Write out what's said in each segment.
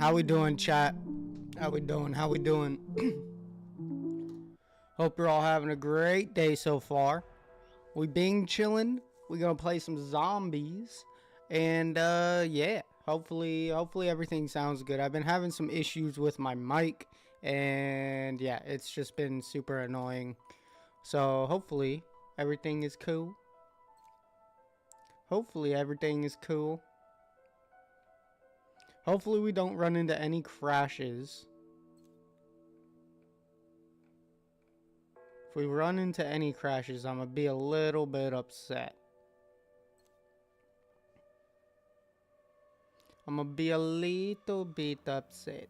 How we doing, chat? How we doing? How we doing? Hope you're all having a great day so far. We been chilling. We gonna play some zombies, and yeah. Hopefully everything sounds good. I've been having some issues with my mic, and yeah, it's just been super annoying. So hopefully everything is cool. Hopefully everything is cool. Hopefully we don't run into any crashes. If we run into any crashes, I'm gonna be a little bit upset. I'm gonna be a little bit upset.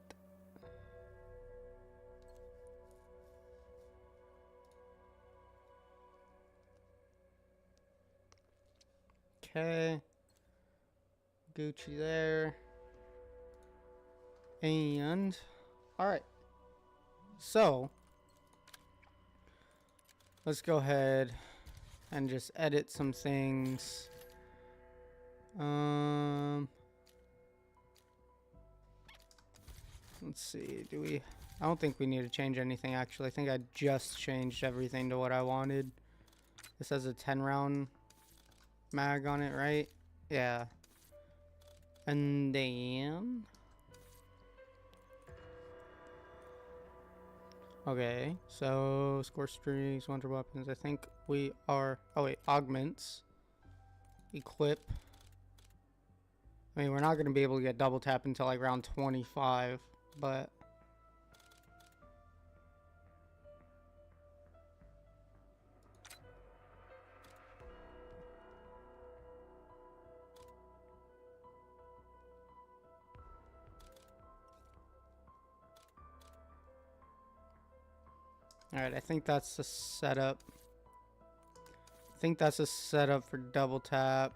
Okay. Gucci there. And alright. So let's go ahead and just edit some things. Let's see, I don't think we need to change anything actually. I think I just changed everything to what I wanted. This has a 10 round mag on it, right? Yeah. And then okay, so score streaks, wonder weapons. I think we are, oh wait, augments, equip. I mean, we're not going to be able to get double tap until like round 25, but alright, I think that's the setup. I think that's a setup for double tap.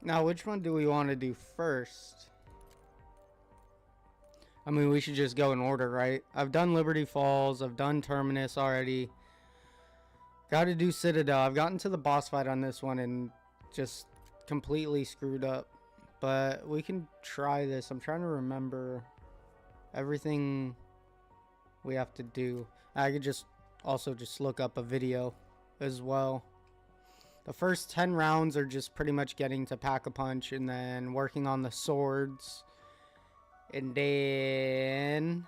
Now, which one do we want to do first? I mean, we should just go in order, right? I've done Liberty Falls. I've done Terminus already. Got to do Citadel. I've gotten to the boss fight on this one and just completely screwed up. But we can try this. I'm trying to remember everything we have to do. I could just also just look up a video as well. The first 10 rounds are just pretty much getting to Pack-a-Punch and then working on the swords. And then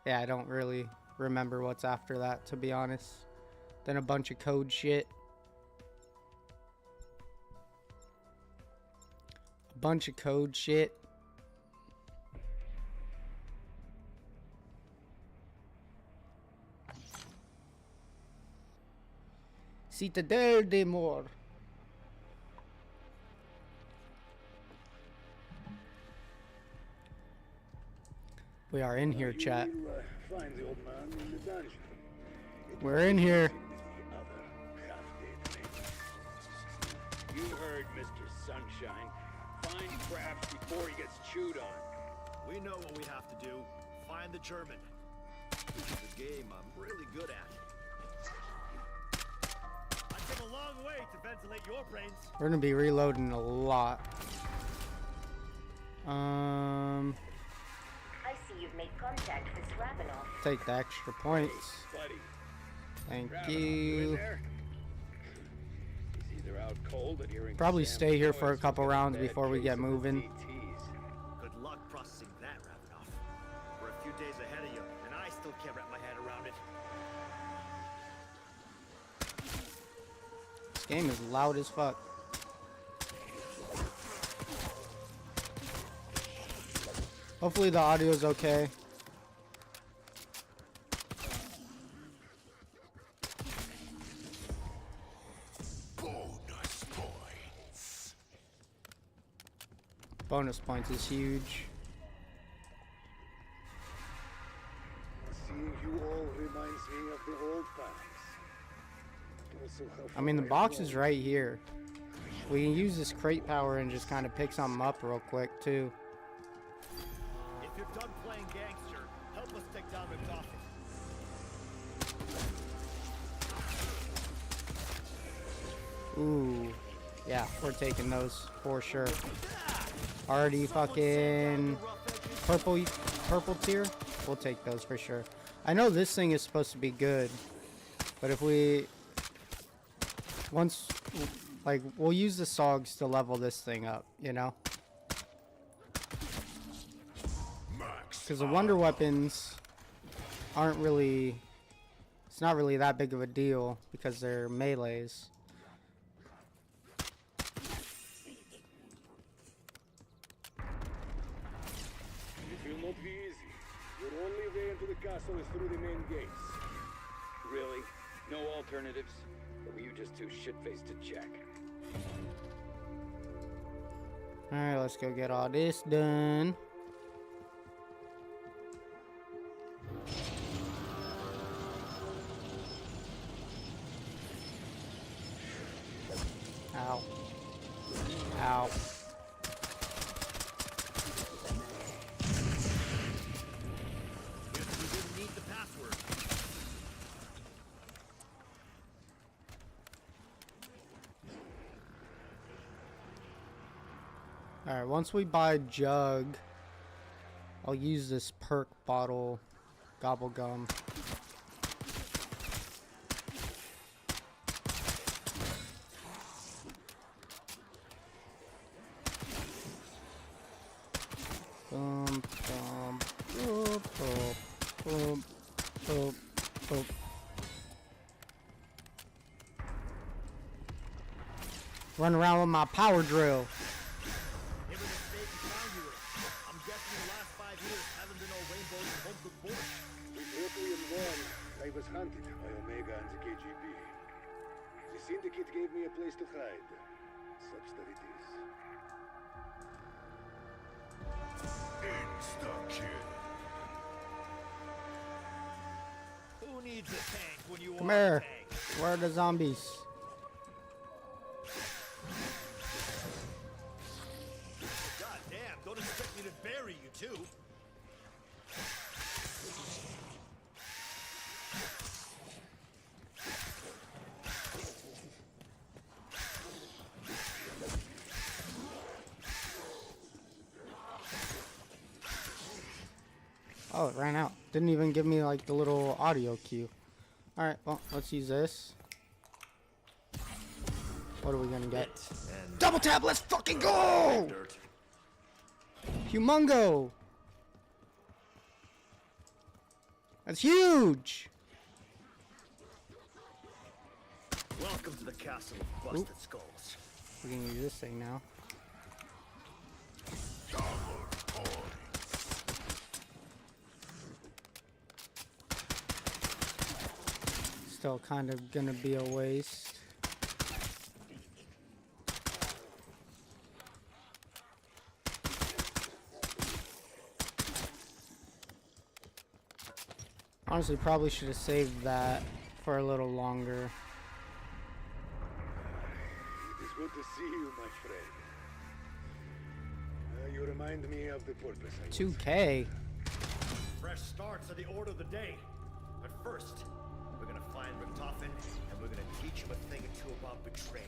yeah, I don't really remember what's after that, to be honest. Then a bunch of code shit. A bunch of code shit. Citadel de Mort. We are in here, chat. We're in here. You heard Mr. Sunshine. Find Krabs before he gets chewed on. We know what we have to do. Find the German. This is a game I'm really good at. I came a long way to ventilate your brains. We're gonna be reloading a lot. I see you've made contact with Ravenov. Take the extra points. Buddy. Thank Ravenov, you. in there? He's either out cold at hearing Probably Sam's stay here for a noise couple or rounds got a before we bad get case of the moving. DTs. Good luck processing that, Ravenov. We're a few days ahead of you, and I still can't wrap my head around it. This game is loud as fuck. Hopefully the audio is okay. Bonus points. Bonus points is huge. Seeing you all reminds me of the old times. I mean, the box is right here. We can use this crate power and just kind of pick something up real quick, too. If you're done playing gangster, help us take down the coffin. Ooh. Yeah, we're taking those for sure. Already fucking purple tier. We'll take those for sure. I know this thing is supposed to be good, but if we like we'll use the SOGs to level this thing up, you know? Because the wonder weapons aren't really, it's not really that big of a deal because they're melees. It will not be easy. Your only way into the castle is through the main gates. Really? No alternatives? Or were you just too shit-faced to check? Alright, let's go get all this done. Ow. Ow. Guess we didn't need the password. Alright, once we buy Jug, I'll use this perk bottle gobble gum. Boom, boom, boom, boom, boom, boom, boom. Run around with my power drill. Never mistake you found you in. I'm guessing the last 5 years haven't been all rainbows and home cooked borscht. With Requiem 1, I was hunted by Omega and the KGB. The Syndicate gave me a place to hide. Such that it is. Who needs a tank when you Come want a here. tank? Where are the zombies? God damn, don't expect me to bury you too. Oh, it ran out. Didn't even give me like the little audio cue. Alright, well, let's use this. What are we gonna get? And Double tap, let's fucking go! dirt. Humongo! That's huge! Welcome to the castle of busted skulls. We can use this thing now. Still kind of gonna be a waste. Honestly, probably should have saved that for a little longer. It is good to see you, my friend. You remind me of the purpose I was. 2K. Fresh starts are the order of the day. But first, we're gonna find Richtofen, and we're gonna teach him a thing or two about betrayal.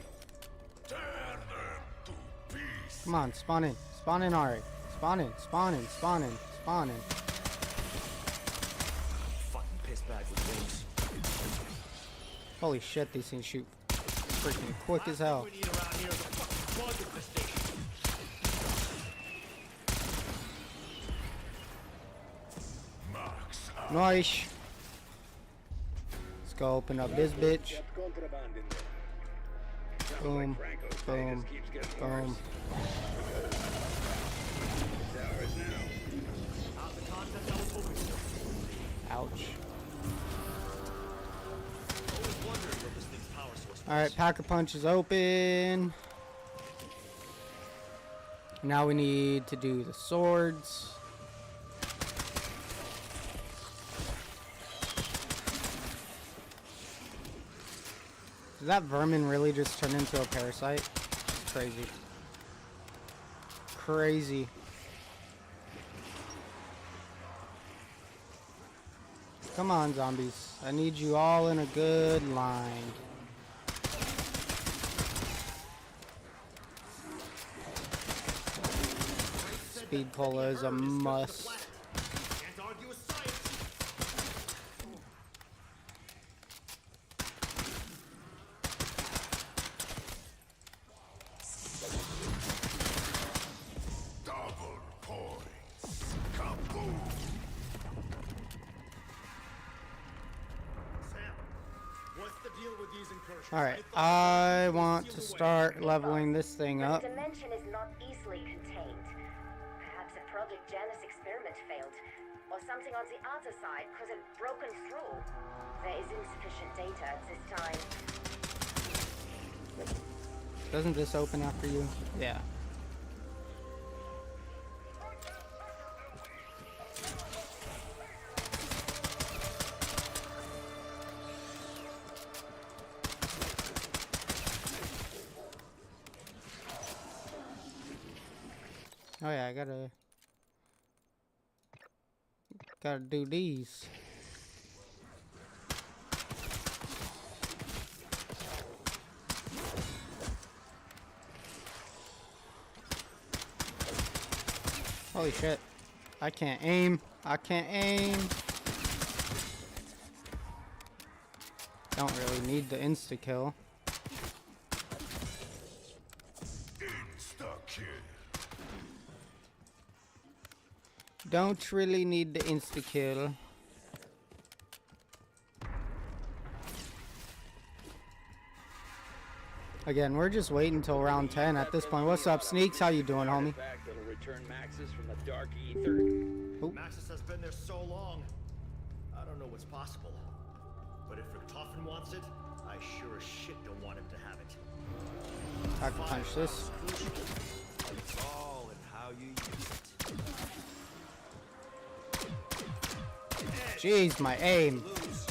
Tear them to pieces. Come on, spawn in. Spawn in, Ari. Spawn in, spawn in, spawn in, spawn in. Fucking piss bag with wings. Holy shit, these things shoot freaking quick as hell. We need around here is a fucking bug infestation. Max out. Nice. Let's go open up this bitch. Got contraband in there. Sounds Boom, like Franco's boom, Vegas keeps getting boom. worse. It's ours now. Out the content I was hoping for. Ouch. Always wondered what this thing's power source was. Alright, Pack-a-Punch is open. Now we need to do the swords. Did that vermin really just turn into a parasite? It's crazy. Crazy. Come on, zombies. I need you all in a good line. speed cola is a must. Can't argue with science. Double points. Kaboom. Sam, what's the deal with these incursions? Alright, thought I you want sealed to away. start leveling this thing The up. dimension is not easily contained. Perhaps a Project Janus experiment failed, or something on the other side could have broken through. There is insufficient data at this time. Doesn't this open after you? Yeah. Oh yeah, I gotta do these. Holy shit. I can't aim. I can't aim. Don't really need the insta-kill. Insta-kill. Don't really need the insta-kill. Again, we're just waiting until round 10 at this point. What's up, Sneaks? How you doing, homie? That'll return Maxis from the dark ether. Maxis has been there so long. I don't know what's possible. But if Richtofen wants it, I sure as shit don't want him to have it. I can punch this. Firepower is crucial, but it's all in how you use it. Jeez, my aim. Lose.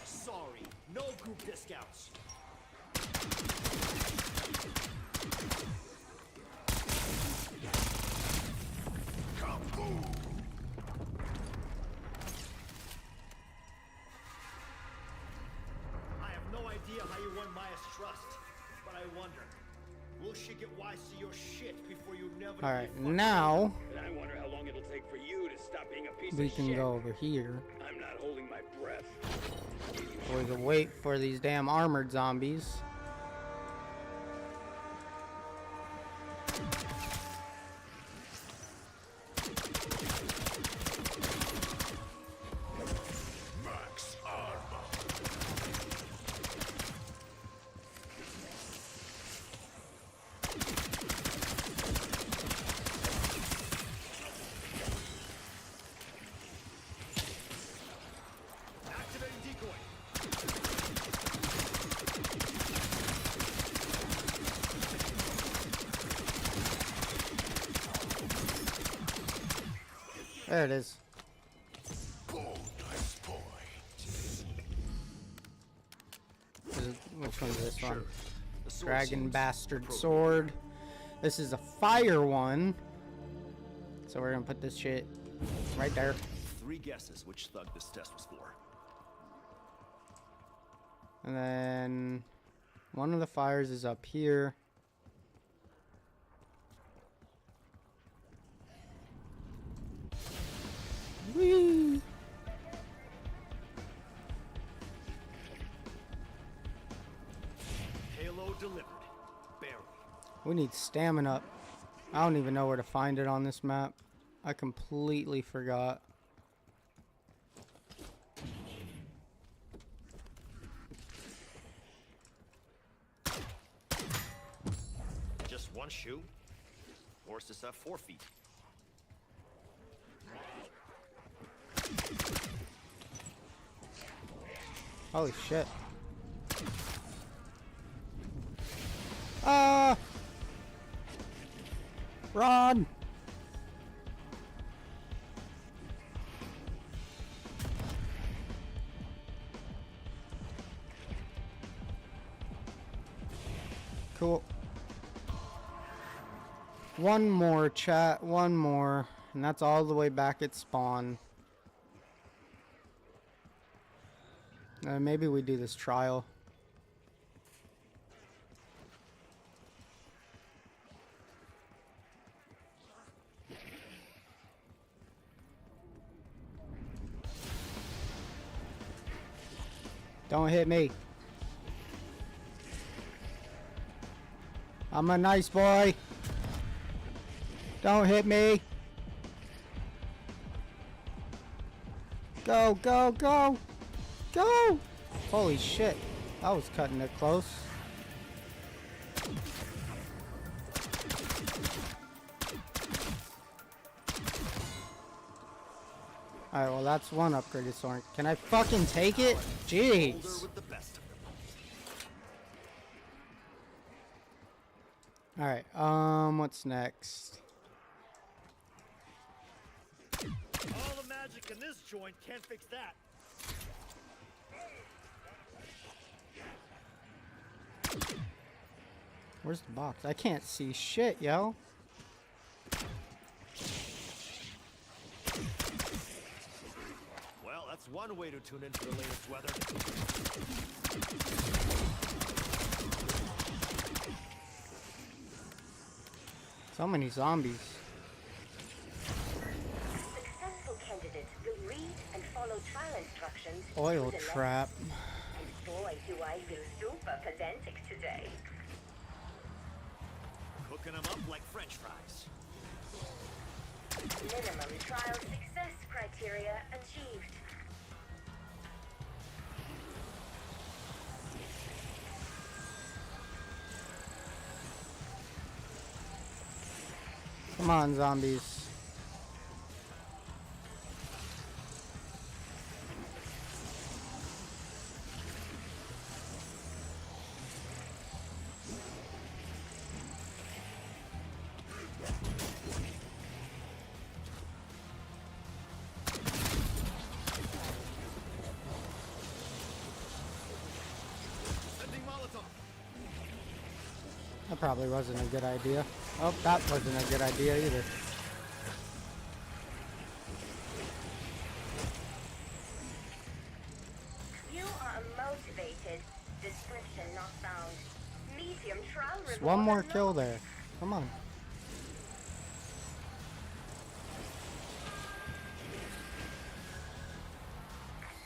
Sorry, no group discounts. Kaboom. I have no idea how you won Maya's trust, but I wonder, will she get wise to your shit before you never? Alright, now And I wonder how long it'll take for you to stop being a piece we of can shit. go over here. I'm not holding my breath. We can wait for these damn armored zombies. Max armor. Activating decoy. There it is. Bonus point. Which one's this one? The sword Dragon seems Bastard appropriate. Sword. This is a fire one. So we're gonna put this shit right there. 3 guesses which thug this test was for. And then one of the fires is up here. Whee! Halo delivered. Barely. We need stamina. I don't even know where to find it on this map. I completely forgot. Just one shoe? Horses have 4 feet. Holy shit. Rod! Cool. One more, chat. One more. And that's all the way back at spawn. Maybe we do this trial. Don't hit me. I'm a nice boy. Don't hit me. Go, go, go. Go. Holy shit. That was cutting it close. Alright, well that's one upgraded sword. Can I fucking take it? Jeez. With the best of them. Alright, what's next? All the magic in this joint can't fix that. Where's the box? I can't see shit, yo. Well, that's one way to tune in for the latest weather. So many zombies. Successful candidates will read and follow trial instructions. Oil to the trap. left. And boy, do I feel super pedantic today. Cooking them up like French fries. Minimum trial success criteria achieved. Come on, zombies. Sending Molotov. That probably wasn't a good idea. Oh, that wasn't a good idea either. You are a motivated. Description not found. Medium trial Just reward one more unlocked. kill there. Come on.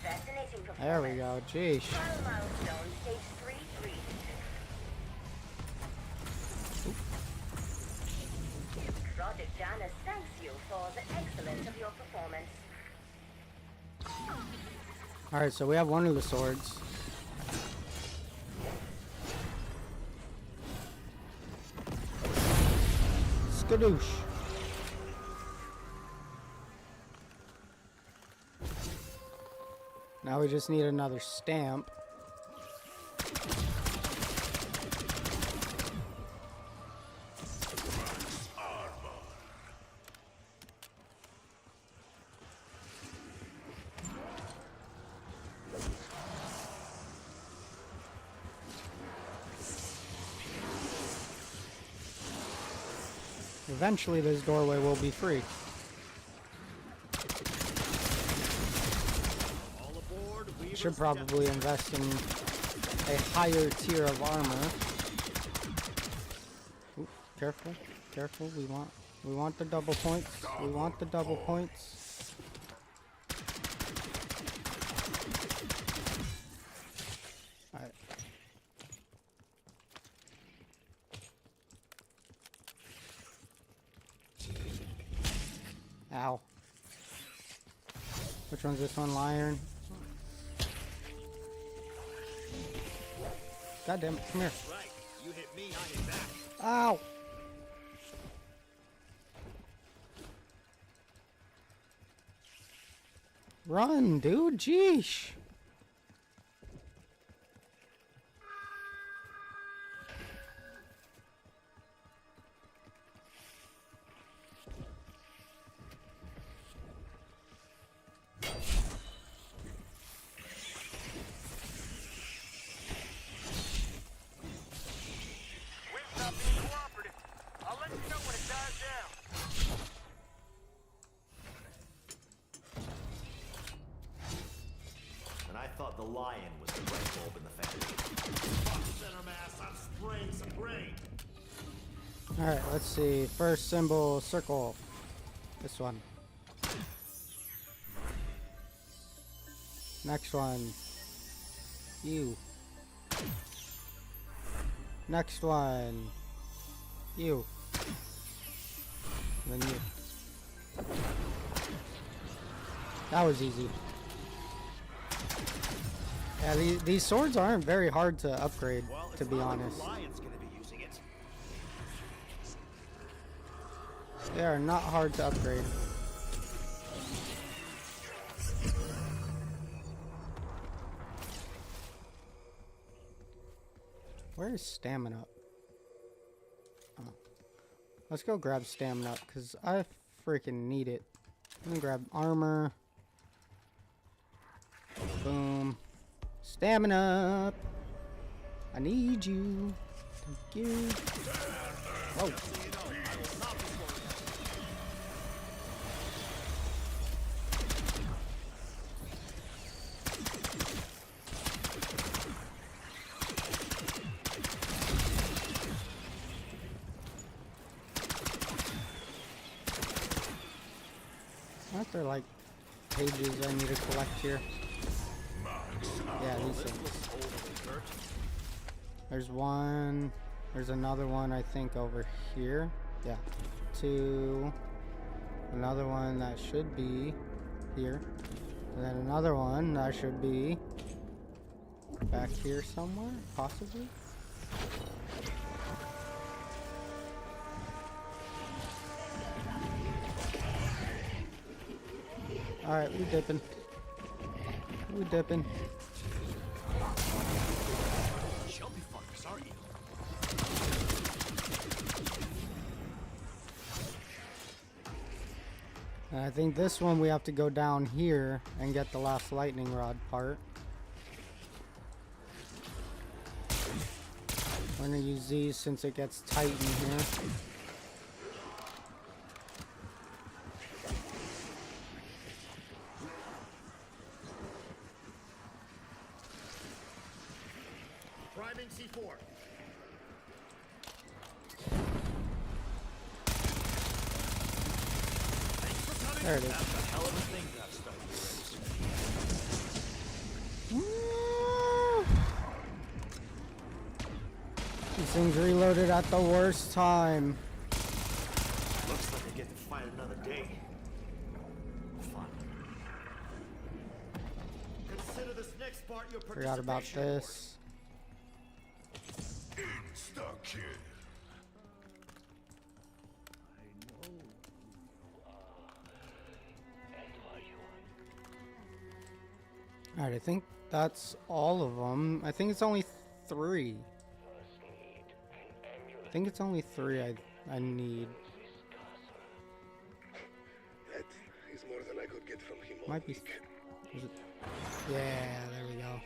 Fascinating performance. There we go. Jeez. Trial milestone stage 3 reached. Project Janus thanks you for the excellence of your performance. Alright, so we have one of the swords. Skadoosh. Now we just need another stamp. Eventually this doorway will be free. All aboard. Should probably invest in a higher tier of armor. Ooh, careful, careful. We want the double points. We want the double points. Alright. Ow. Which one's this one? Iron. God damn it, come here. Right. You hit me, I hit back. Ow! Run, dude, jeesh. lion was the right bulb in the family. Fuck center mass, I'm spraying some grain. Alright, let's see. First symbol, circle. This one. Next one. You. Next one. You. And then you. That was easy. Yeah, these swords aren't very hard to upgrade, Well, to be honest. The lion's gonna be using it. They are not hard to upgrade. Where is stamina? Oh. Let's go grab stamina because I freaking need it. I'm gonna grab armor. Boom. Stamina. I need you. Thank you. Oh. Aren't there like pages I need to collect here? Yeah, these things. There's one. There's another one I think over here. Yeah. Two. Another one that should be here. And then another one that should be back here somewhere, possibly. Alright, we dipping. We dipping. Jumpy fuckers, aren't you? And I think this one we have to go down here and get the last lightning rod part. We're gonna use these since it gets tight in here. Priming C4. There it is. That's a hell of a thing that stuff These things reloaded at the worst time. Looks like I get to fight another day. Fun. Consider this next part your Forgot about participation award. this. Insta-kill. Alright, I think that's all of them. I think it's only 3. I think it's only 3 I need. That is more than I could get from him. Might be. Is it? Yeah, there we go.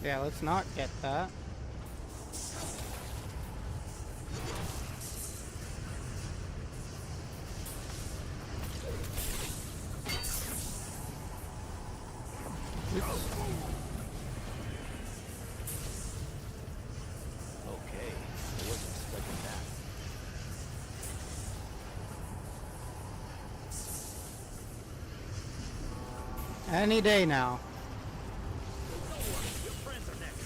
Yeah, let's not get that. Okay, I wasn't expecting that. Any day now. Your friends are next.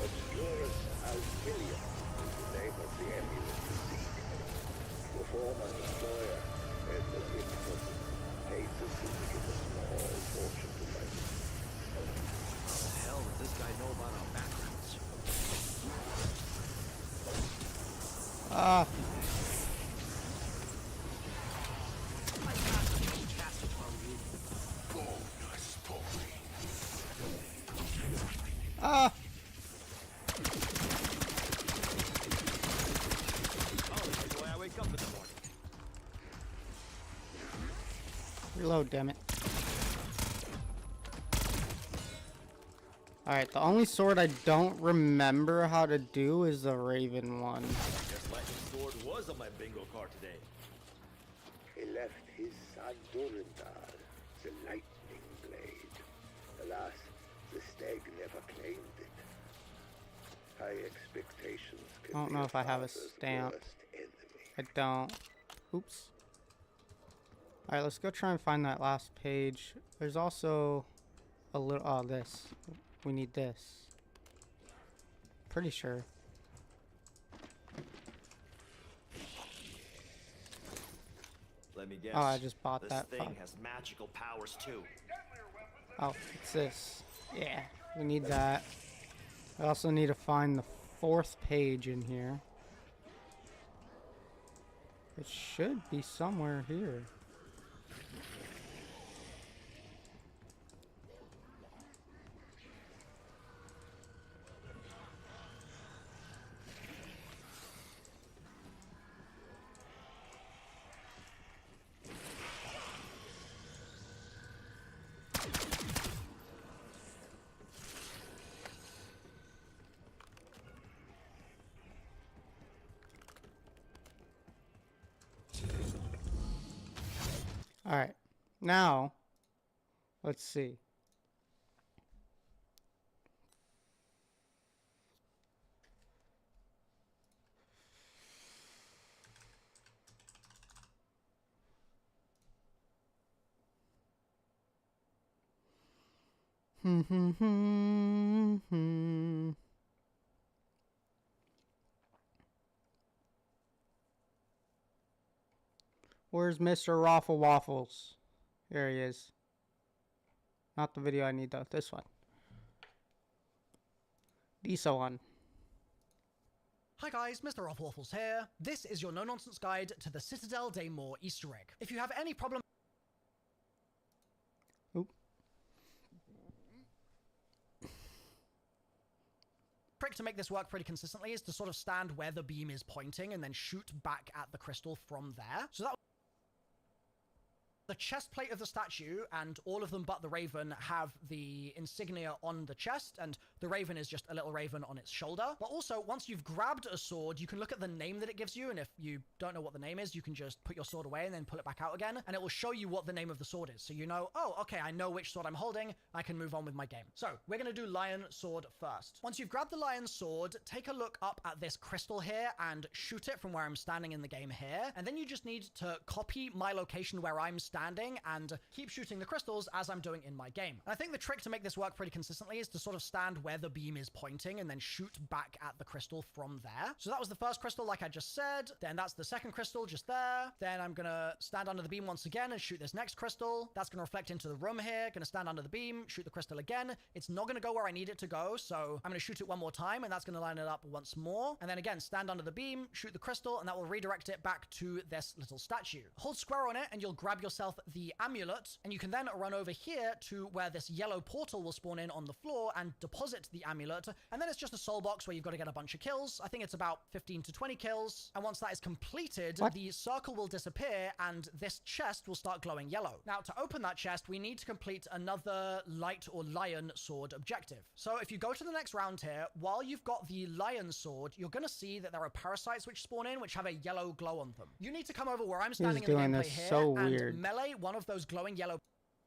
Obscurus Alfilia is the name of the amulet you seek. Your former employer, Edward Gibson, paid the syndicate a small fortune to my How the hell does this guy know about our backgrounds? Ah. bonus points. Ah. Oh, this is the way I wake up in the morning. Reload, damn it. Alright, the only sword I don't remember how to do is the Raven one. Guess lightning sword was on my bingo card today. He left his son Durandar, the lightning blade. Alas, the stag never claimed it. High expectations can I don't be know a if I have a father's stamp. worst enemy. I don't. Oops. Alright, let's go try and find that last page. There's also a little... Oh, this. We need this. Pretty sure. Let me guess. Oh, I just bought this that. thing Fuck. has magical powers too. Oh, it's this. Yeah, we need that. I also need to find the 4th page in here. It should be somewhere here. Alright, now, let's see. Where's Mr. Raffle Waffles? There he is. Not the video I need though. This one. This one. Hi guys, Mr. Waffles here. This is your no-nonsense guide to the Citadel Daymore Easter egg. If you have any problem... Oop. Trick to make this work pretty consistently is to sort of stand where the beam is pointing and then shoot back at the crystal from there. So that... The chest plate of the statue, and all of them but the raven, have the insignia on the chest, and the raven is just a little raven on its shoulder. But also, once you've grabbed a sword, you can look at the name that it gives you, and if you don't know what the name is, you can just put your sword away and then pull it back out again, and it will show you what the name of the sword is. So you know, oh, okay, I know which sword I'm holding, I can move on with my game. So, we're gonna do lion sword first. Once you've grabbed the lion sword, take a look up at this crystal here and shoot it from where I'm standing in the game here, and then you just need to copy my location where I'm standing and keep shooting the crystals as I'm doing in my game. And I think the trick to make this work pretty consistently is to sort of stand where the beam is pointing and then shoot back at the crystal from there. So that was the first crystal like I just said, then that's the second crystal just there, then I'm gonna stand under the beam once again and shoot this next crystal. That's gonna reflect into the room here, gonna stand under the beam, shoot the crystal again. It's not gonna go where I need it to go, so I'm gonna shoot it one more time and that's gonna line it up once more. And then again, stand under the beam, shoot the crystal, and that will redirect it back to this little statue. Hold square on it and you'll grab yourself the amulet, and you can then run over here to where this yellow portal will spawn in on the floor and deposit the amulet, and then it's just a soul box where you've got to get a bunch of kills. I think it's about 15 to 20 kills, and once that is completed, the circle will disappear and this chest will start glowing yellow. Now, to open that chest, we need to complete another light or lion sword objective. So if you go to the next round here, while you've got the lion sword, you're going to see that there are parasites which spawn in which have a yellow glow on them. You need to come over where I'm standing in the gameplay here and melee one of those glowing yellow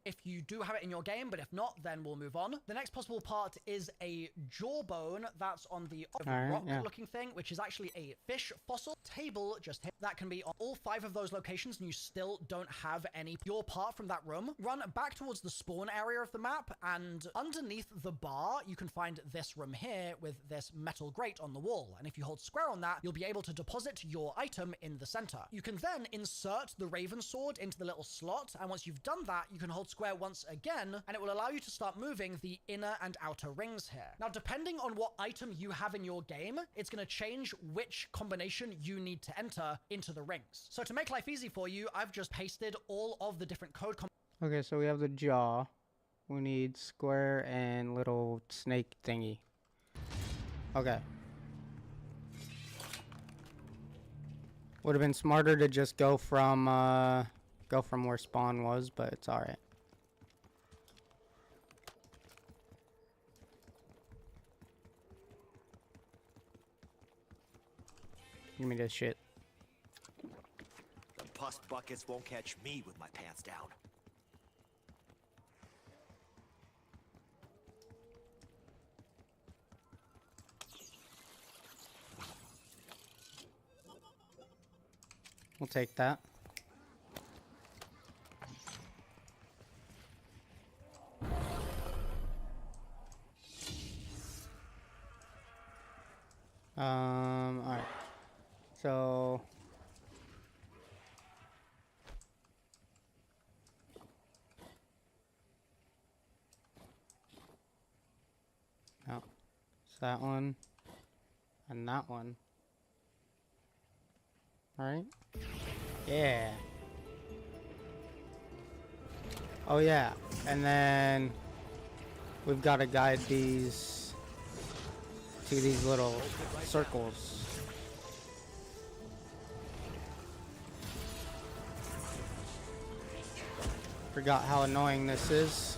if you do have it in your game, but if not, then we'll move on. The next possible part is a jawbone that's on the rock-looking thing, which is actually a fish fossil table just here. That can be on all 5 of those locations, and you still don't have any your part from that room. Run back towards the spawn area of the map, and underneath the bar, you can find this room here with this metal grate on the wall. And if you hold square on that, you'll be able to deposit your item in the center. You can then insert the raven sword into the little slot, and once you've done that, you can hold square once again, and it will allow you to start moving the inner and outer rings here. Now, depending on what item you have in your game, it's going to change which combination you need to enter into the rings. So to make life easy for you, I've just pasted all of the different code Okay, so we have the jaw. We need square and little snake thingy. Okay. Would have been smarter to just go from where spawn was, but it's alright. Give me this shit. The pus buckets won't catch me with my pants down. We'll take that. Alright. So no. It's that one and that one. Alright. Yeah. Oh yeah. And then we've got to guide these to these little circles. Forgot how annoying this is.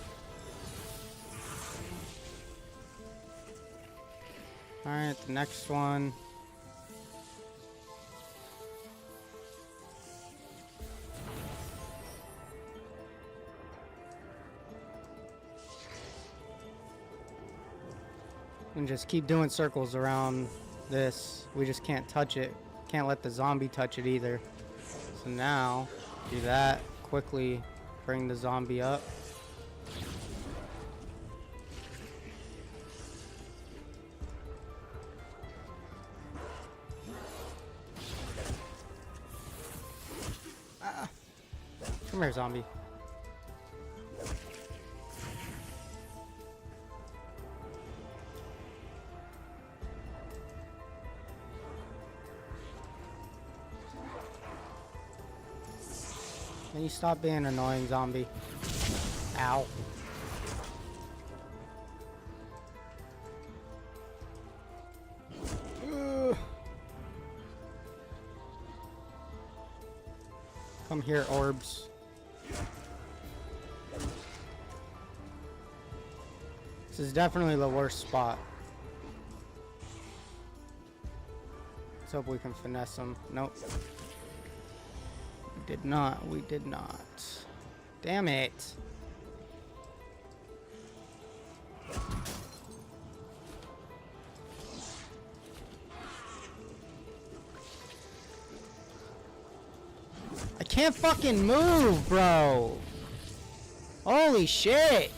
Alright, the next one. And just keep doing circles around this. We just can't touch it. Can't let the zombie touch it either. So now, do that. Quickly bring the zombie up. Come here, zombie. Can you stop being annoying, zombie? Ow. Ugh. Come here, orbs. This is definitely the worst spot. Let's hope we can finesse them. Nope. We did not. We did not. Damn it. I can't fucking move, bro. Holy shit.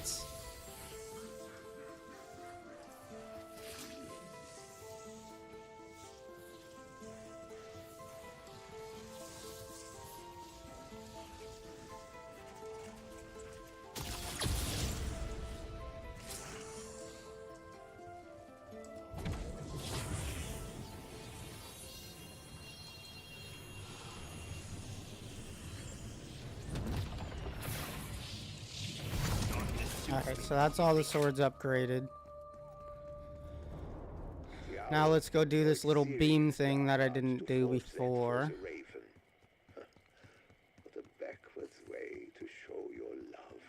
Alright, so that's all the swords upgraded. Now let's go do this little beam thing that I didn't do before. What a backwards way to show your love.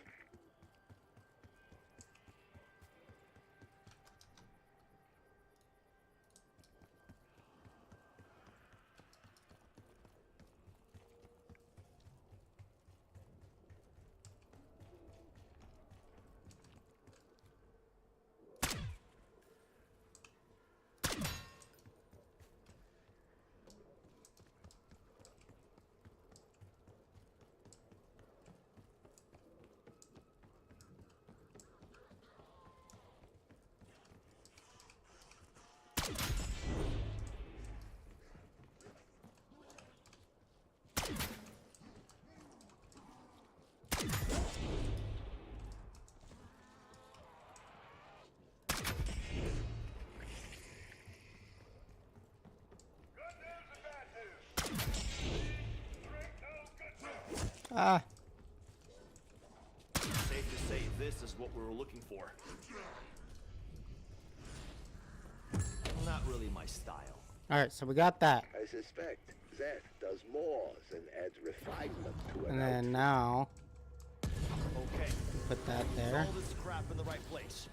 Ah. Safe to say this is what we were looking for. Not really my style. Alright, so we got that. I suspect that does more than add refinement to And an then now, Okay. put that there. All this crap in the right place.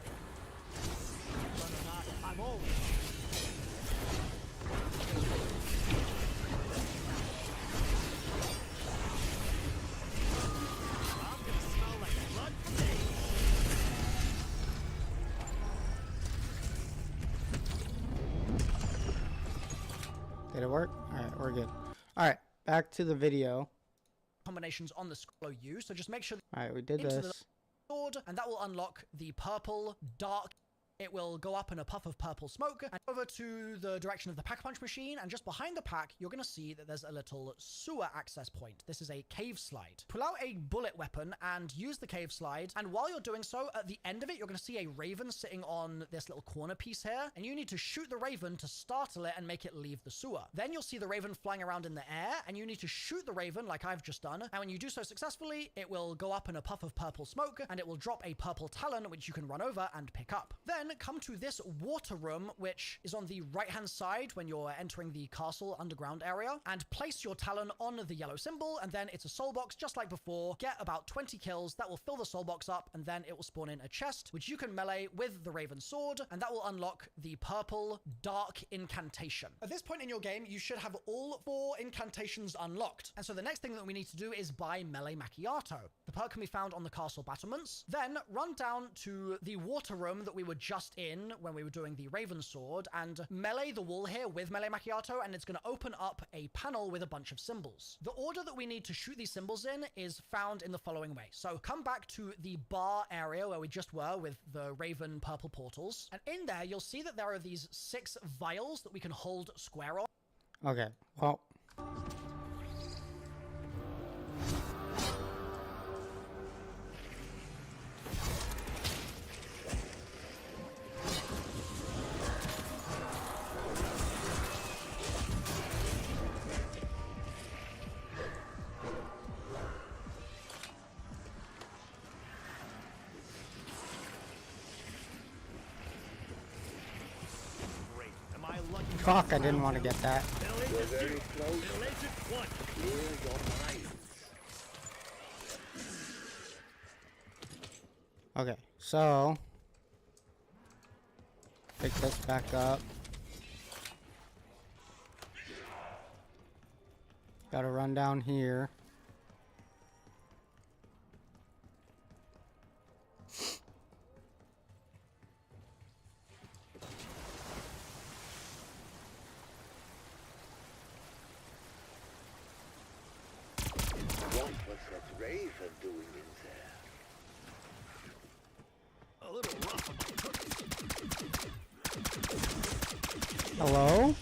I'm over. Did it work? Alright, we're good. Alright, back to the video. Combinations on the scroll you, so just make sure Alright, we did into the this. sword, and that will unlock the purple dark. It will go up in a puff of purple smoke and over to the direction of the pack-a-punch machine, and just behind the pack, you're going to see that there's a little sewer access point. This is a cave slide. Pull out a bullet weapon and use the cave slide, and while you're doing so, at the end of it, you're going to see a raven sitting on this little corner piece here, and you need to shoot the raven to startle it and make it leave the sewer. Then you'll see the raven flying around in the air, and you need to shoot the raven like I've just done, and when you do so successfully, it will go up in a puff of purple smoke, and it will drop a purple talon, which you can run over and pick up. Then come to this water room, which is on the right hand side when you're entering the castle underground area, and place your talon on the yellow symbol, and then it's a soul box just like before. Get about 20 kills, that will fill the soul box up, and then it will spawn in a chest which you can melee with the raven sword, and that will unlock the purple dark incantation. At this point in your game, you should have all 4 incantations unlocked, and so the next thing that we need to do is buy melee macchiato. The perk can be found on the castle battlements. Then run down to the water room that we were just in when we were doing the raven sword, and melee the wall here with melee macchiato, and it's going to open up a panel with a bunch of symbols. The order that we need to shoot these symbols in is found in the following way. So come back to the bar area where we just were with the raven purple portals, and in there you'll see that there are these 6 vials that we can hold square on. Okay, well. Fuck, I didn't want to get that. You're very close. Clear your minds. Okay, so pick this back up. Gotta run down here. What was that raven doing in there? A little rough about Hello?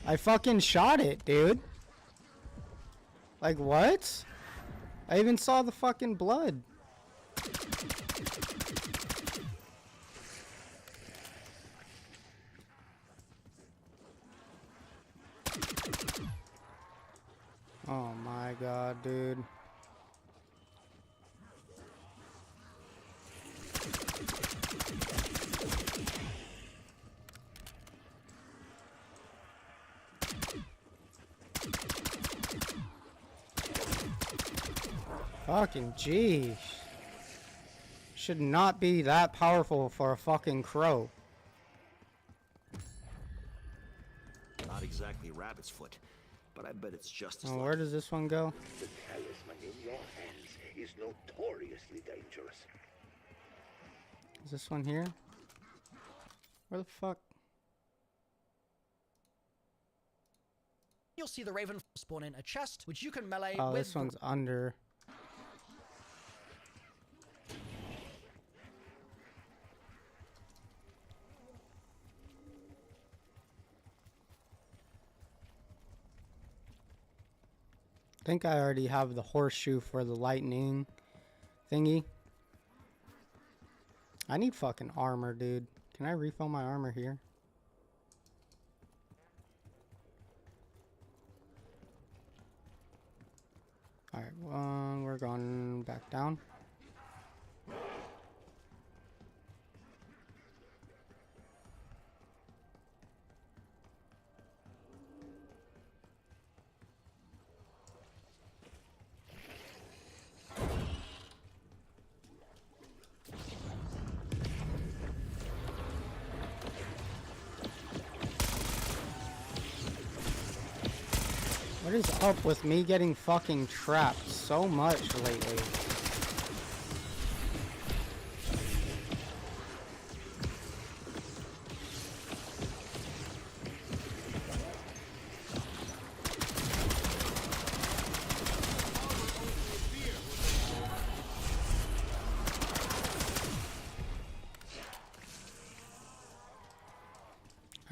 I fucking shot it, dude. Like, what? I even saw the fucking blood. Oh my god, dude. Fucking jeez. Should not be that powerful for a fucking crow. Not exactly rabbit's foot, but I bet it's just as Oh, where does this one go? The talisman in your hands is notoriously dangerous. Is this one here? Where the fuck? You'll see the raven spawn in a chest, which you can melee Oh, with this one's under. I think I already have the horseshoe for the lightning thingy. I need fucking armor, dude. Can I refill my armor here? Alright, we're going back down. What is up with me getting fucking trapped so much lately?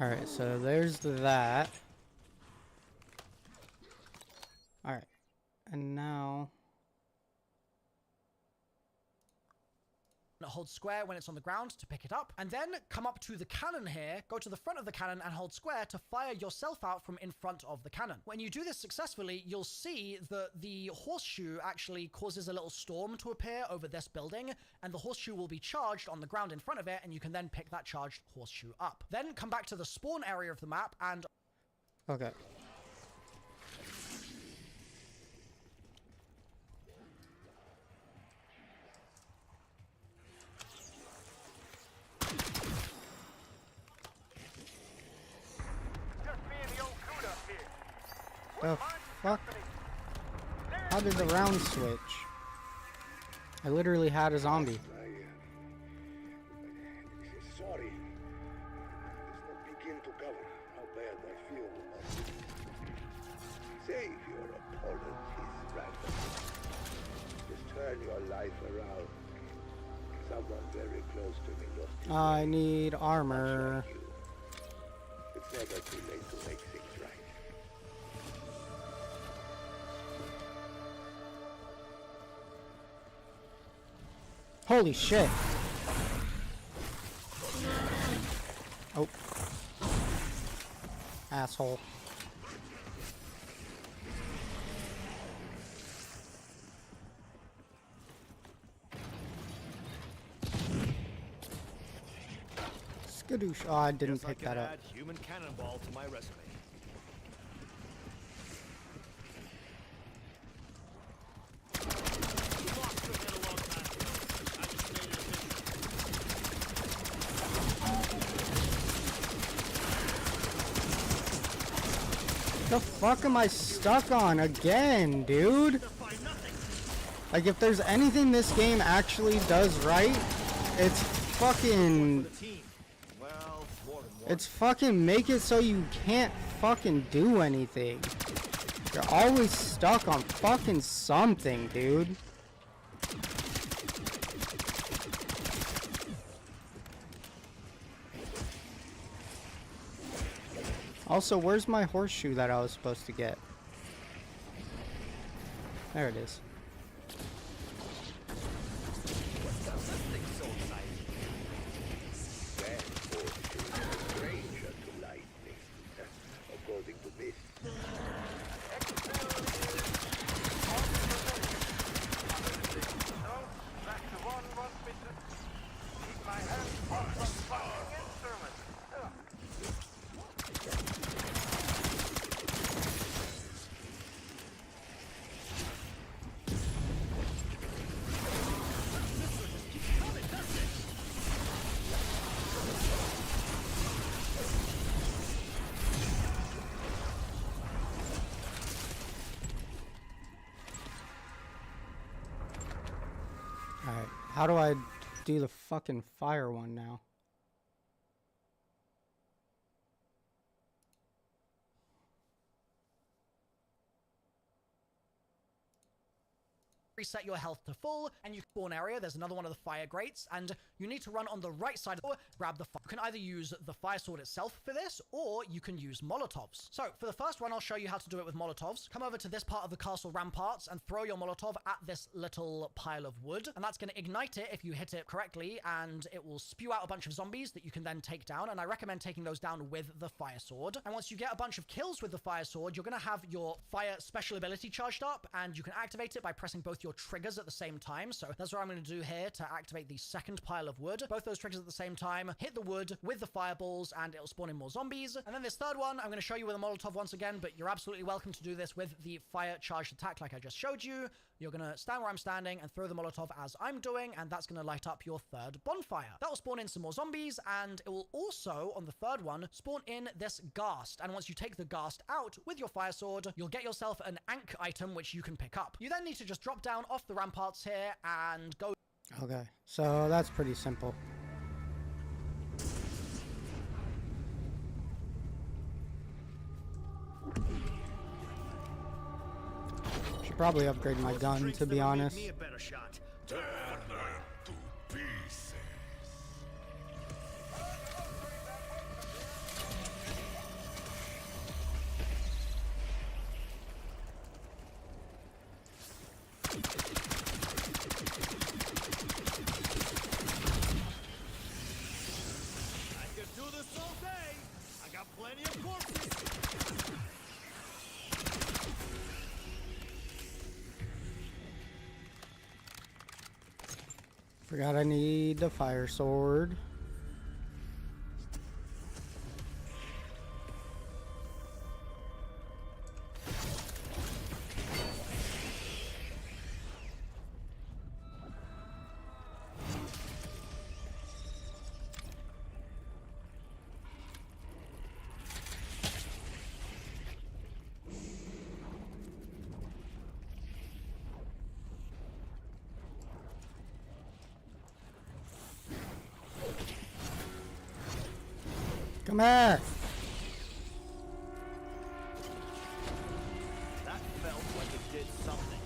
Alright, so there's that. Alright. And now... hold square when it's on the ground to pick it up, and then come up to the cannon here, go to the front of the cannon and hold square to fire yourself out from in front of the cannon. When you do this successfully, you'll see that the horseshoe actually causes a little storm to appear over this building, and the horseshoe will be charged on the ground in front of it, and you can then pick that charged horseshoe up. Then come back to the spawn area of the map and... Okay. The fuck? How did the round switch? I literally had a zombie. Sorry. Does not begin to cover how bad I feel about it. Save your apologies, Brandon. Just turn your life around. Someone very close to me lost his I life. need Much armor. like you. It's never too late to make things right. Holy shit. Oh. Asshole. Skadoosh. Oh, I didn't pick that up. Add human cannonball to my resume. The fuck am I stuck on again, dude? Like, if there's anything this game actually does right, it's fucking... Well, more than one. It's fucking make it so you can't fucking do anything. You're always stuck on fucking something, dude. Also, where's my horseshoe that I was supposed to get? There it is. That horseshoe is a stranger to lightning, according to this. Alright, how do I do the fucking fire one now? Reset your health to full, and you spawn area. There's another one of the fire grates, and you need to run on the right side or grab the fire. You can either use the fire sword itself for this, or you can use Molotovs. So for the first one, I'll show you how to do it with Molotovs. Come over to this part of the castle ramparts and throw your Molotov at this little pile of wood, and that's going to ignite it if you hit it correctly, and it will spew out a bunch of zombies that you can then take down, and I recommend taking those down with the fire sword. And once you get a bunch of kills with the fire sword, you're going to have your fire special ability charged up, and you can activate it by pressing both your triggers at the same time. So that's what I'm going to do here to activate the second pile of wood. Both those triggers at the same time, hit the wood with the fireballs, and it'll spawn in more zombies. And then this third one, I'm going to show you with a Molotov once again, but you're absolutely welcome to do this with the fire charged attack like I just showed you. You're going to stand where I'm standing and throw the Molotov as I'm doing, and that's going to light up your third bonfire. That will spawn in some more zombies, and it will also, on the third one, spawn in this ghast. And once you take the ghast out with your fire sword, you'll get yourself an Ankh item, which you can pick up. You then need to just drop down off the ramparts here and go... Okay, so that's pretty simple. Should probably upgrade my gun, to be honest. Me a better shot. Turn them to pieces. Forgot I need the fire sword. Come here! That felt like it did something.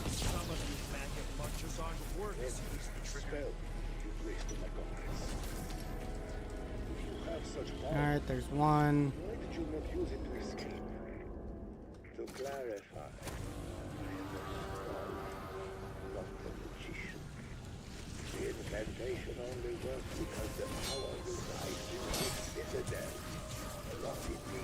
Some of you maggot munchers aren't worth it. Spell you placed on my comrades. If you have such power, Alright, there's one. why did you not use it to escape? To clarify, I am a strong, not a magician. The incantation only works because the power resides in the citadel, not in me.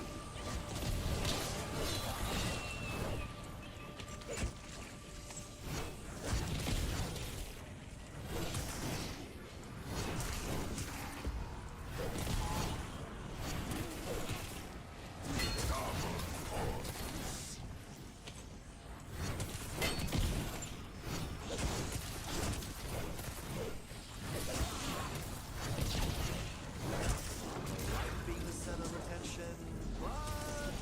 Being the center of attention. What?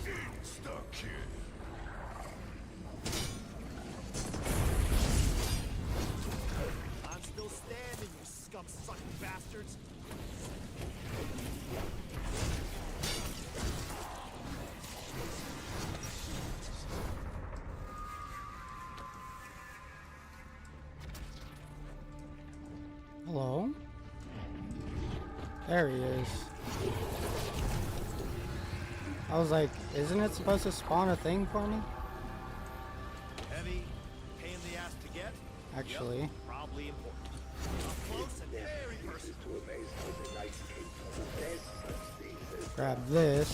Insta-kill. I'm still standing, you scum-sucking bastards. Hello? There he is. I was like, isn't it supposed to spawn a thing for me? Heavy, pain in the ass to get. Actually. Yep, probably important. Up close and very personal. To amaze how the Knights came to possess such things as Grab this.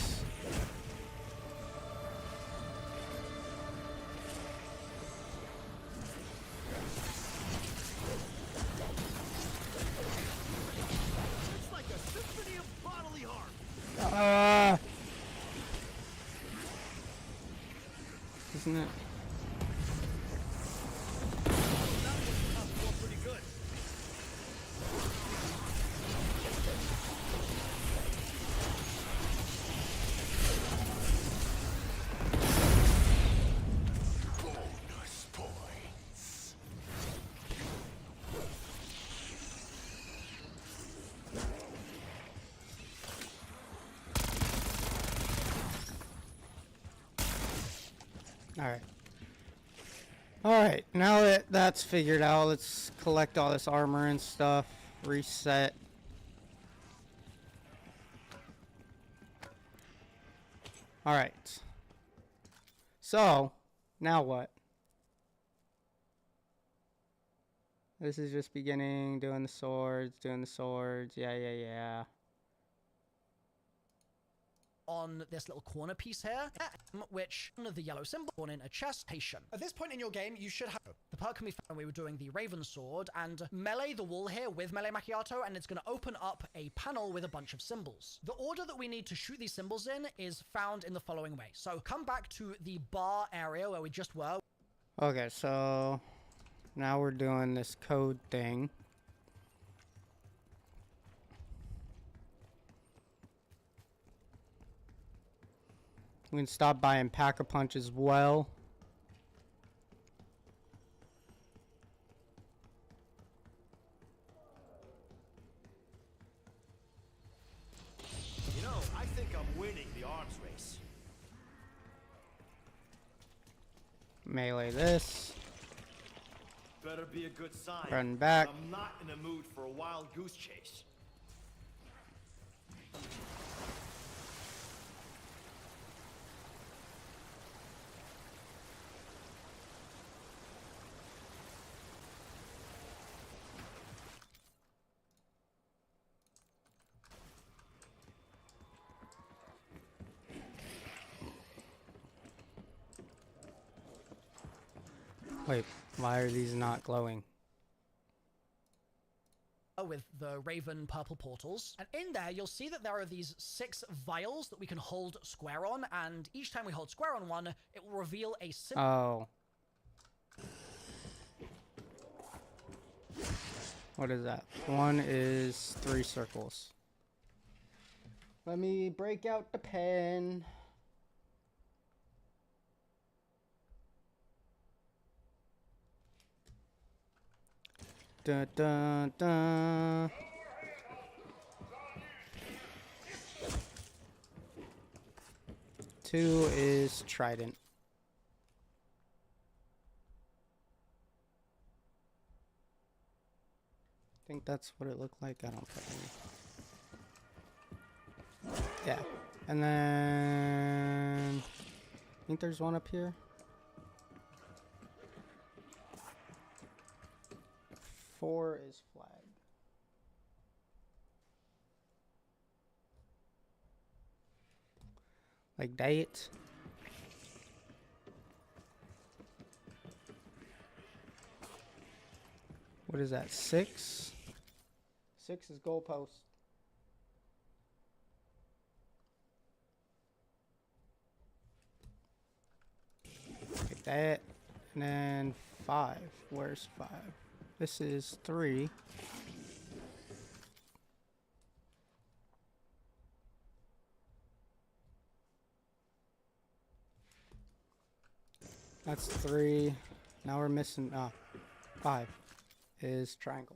It's like a symphony of bodily harm. Isn't it? That was tough, well, pretty good. Bonus points. Alright. Alright, now that that's figured out, let's collect all this armor and stuff. Reset. Alright. So, now what? This is just beginning, doing the swords, yeah. On this little corner piece here, which one of the yellow symbol on in a chest station. At this point in your game, you should have the perk can be found when we were doing the Raven Sword and melee the wall here with melee macchiato, and it's going to open up a panel with a bunch of symbols. The order that we need to shoot these symbols in is found in the following way. So come back to the bar area where we just were. Okay, so now we're doing this code thing. We can stop by and pack a punch as well. You know, I think I'm winning the arms race. Melee this. Better be a good sign. Run back. I'm not in the mood for a wild goose chase. Wait, why are these not glowing? With the Raven purple portals. And in there, you'll see that there are these 6 vials that we can hold square on, and each time we hold square on one, it will reveal a symbol. Oh. What is that? One is 3 circles. Let me break out the pen. Dun, dun, dun. Two is trident. I think that's what it looked like. I don't fucking. Yeah. And then I think there's one up here. 4 is flag. Like that. What is that? 6? 6 is goalpost. Like that. And then 5. Where's 5? This is 3. That's 3. Now we're missing 5 is triangle.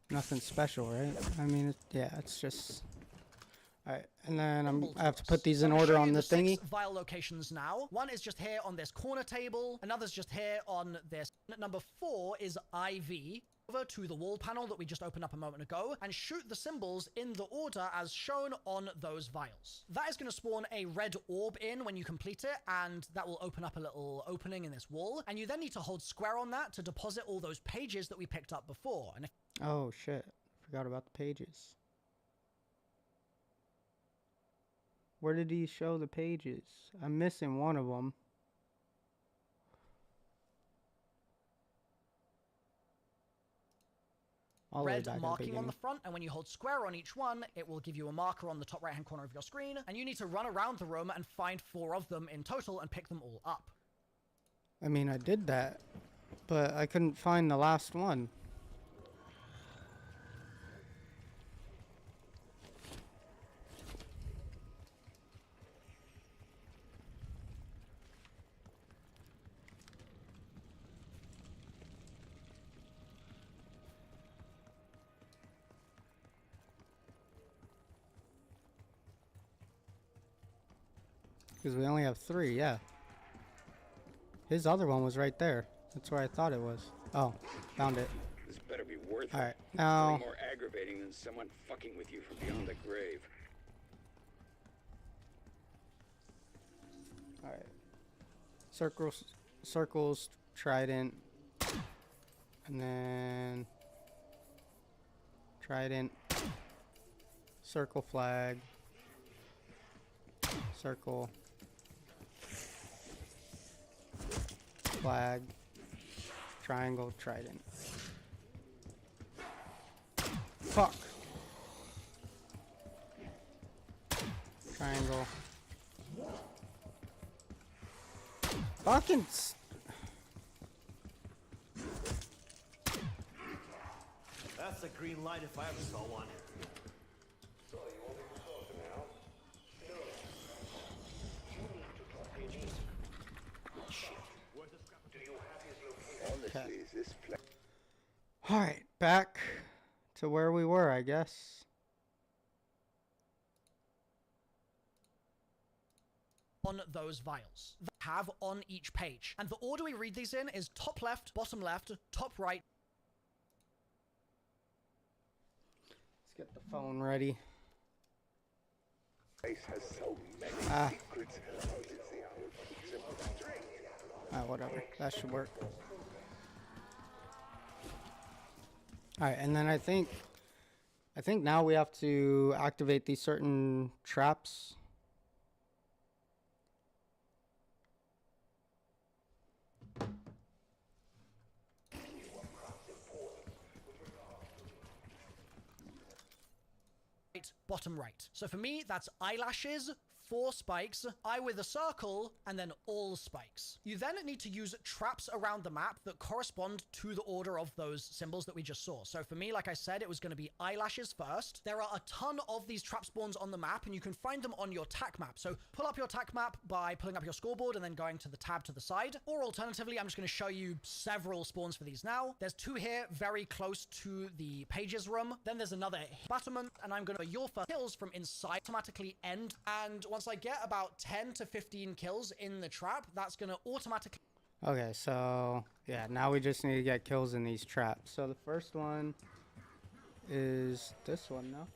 Nothing special, right? I mean, yeah, it's just. Alright, and then I have to put these in order on the thingy. 6 vial locations now. One is just here on this corner table. Another's just here on this. Number 4 is IV. Over to the wall panel that we just opened up a moment ago and shoot the symbols in the order as shown on those vials. That is going to spawn a red orb in when you complete it, and that will open up a little opening in this wall. And you then need to hold square on that to deposit all those pages that we picked up before. And if Oh shit, forgot about the pages. Where did he show the pages? I'm missing one of them. red marking on the front, and when you hold square on each one, it will give you a marker on the top right hand corner of your screen, and you need to run around the room and find 4 of them in total and pick them all up. I mean, I did that, but I couldn't find the last one. Because we only have 3, yeah. His other one was right there. That's where I thought it was. Oh, found it. This better be worth it. Alright, now... Nothing more aggravating than someone fucking with you from beyond the grave. Alright. Circles, trident. And then... Trident. Circle flag. Circle. Flag. Triangle, trident. Fuck. Triangle. Fucking. That's a green light if I ever saw one. So you want me to talk now? No. You need to talk to me. Shit. Do you have his location? Honestly, is this place? Alright, back to where we were, I guess. On those vials that have on each page. And the order we read these in is top left, bottom left, top right. Let's get the phone ready. Place has so many secrets. Whatever. That should work. Alright, and then I think now we have to activate these certain traps. bottom right. So for me, that's eyelashes, 4 spikes, eye with a circle, and then all spikes. You then need to use traps around the map that correspond to the order of those symbols that we just saw. So for me, like I said, it was going to be eyelashes first. There are a ton of these trap spawns on the map, and you can find them on your tac map. So pull up your tac map by pulling up your scoreboard and then going to the tab to the side. Or alternatively, I'm just going to show you several spawns for these now. There's 2 here, very close to the pages room. Then there's another battlement, and I'm going to your first kills from inside automatically end. And once I get about 10 to 15 kills in the trap, that's going to automatically... Okay, so yeah, now we just need to get kills in these traps. So the first one is this one, no?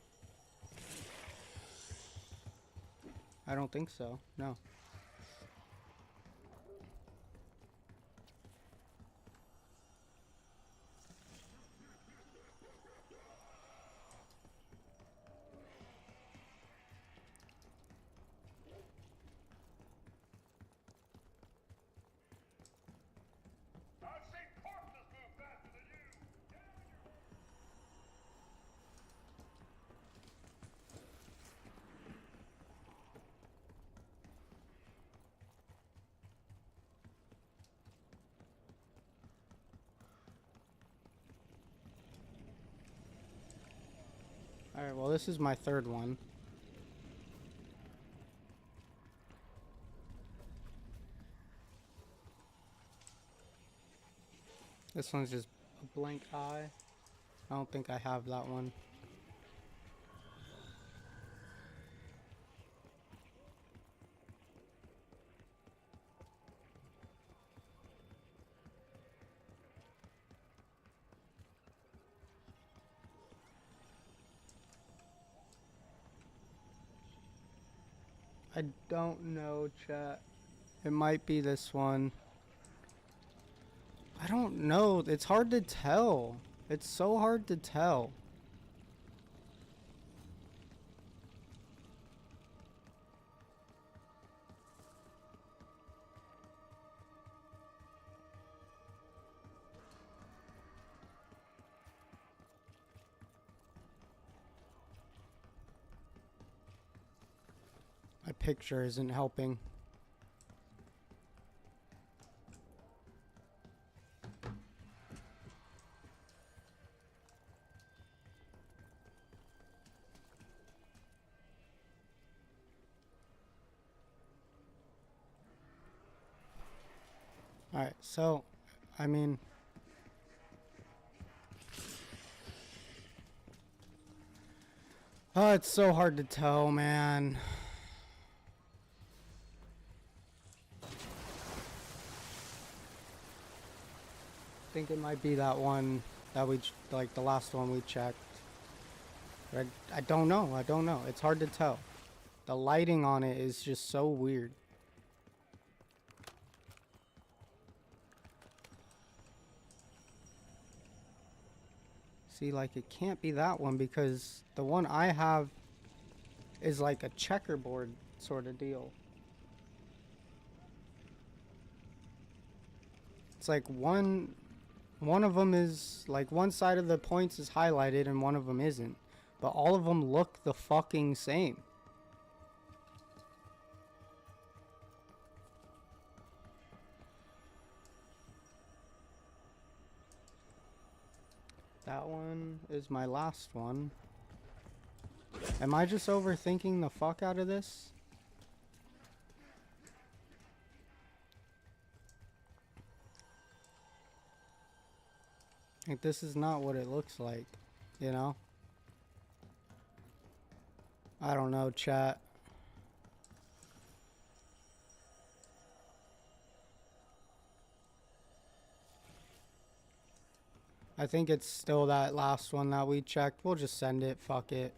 I don't think so, no. Alright, well this is my third one. This one's just a blank eye. I don't think I have that one. I don't know, chat. It might be this one. I don't know. It's hard to tell. It's so hard to tell. My picture isn't helping. Alright, so, I mean... Oh, it's so hard to tell, man. I think it might be that one that we, like the last one we checked. But I don't know, I don't know. It's hard to tell. The lighting on it is just so weird. See, like, it can't be that one because the one I have is like a checkerboard sort of deal. It's like one of them is, like, one side of the points is highlighted and one of them isn't. But all of them look the fucking same. That one is my last one. Am I just overthinking the fuck out of this? Like, this is not what it looks like, you know? I don't know, chat. I think it's still that last one that we checked. We'll just send it. Fuck it.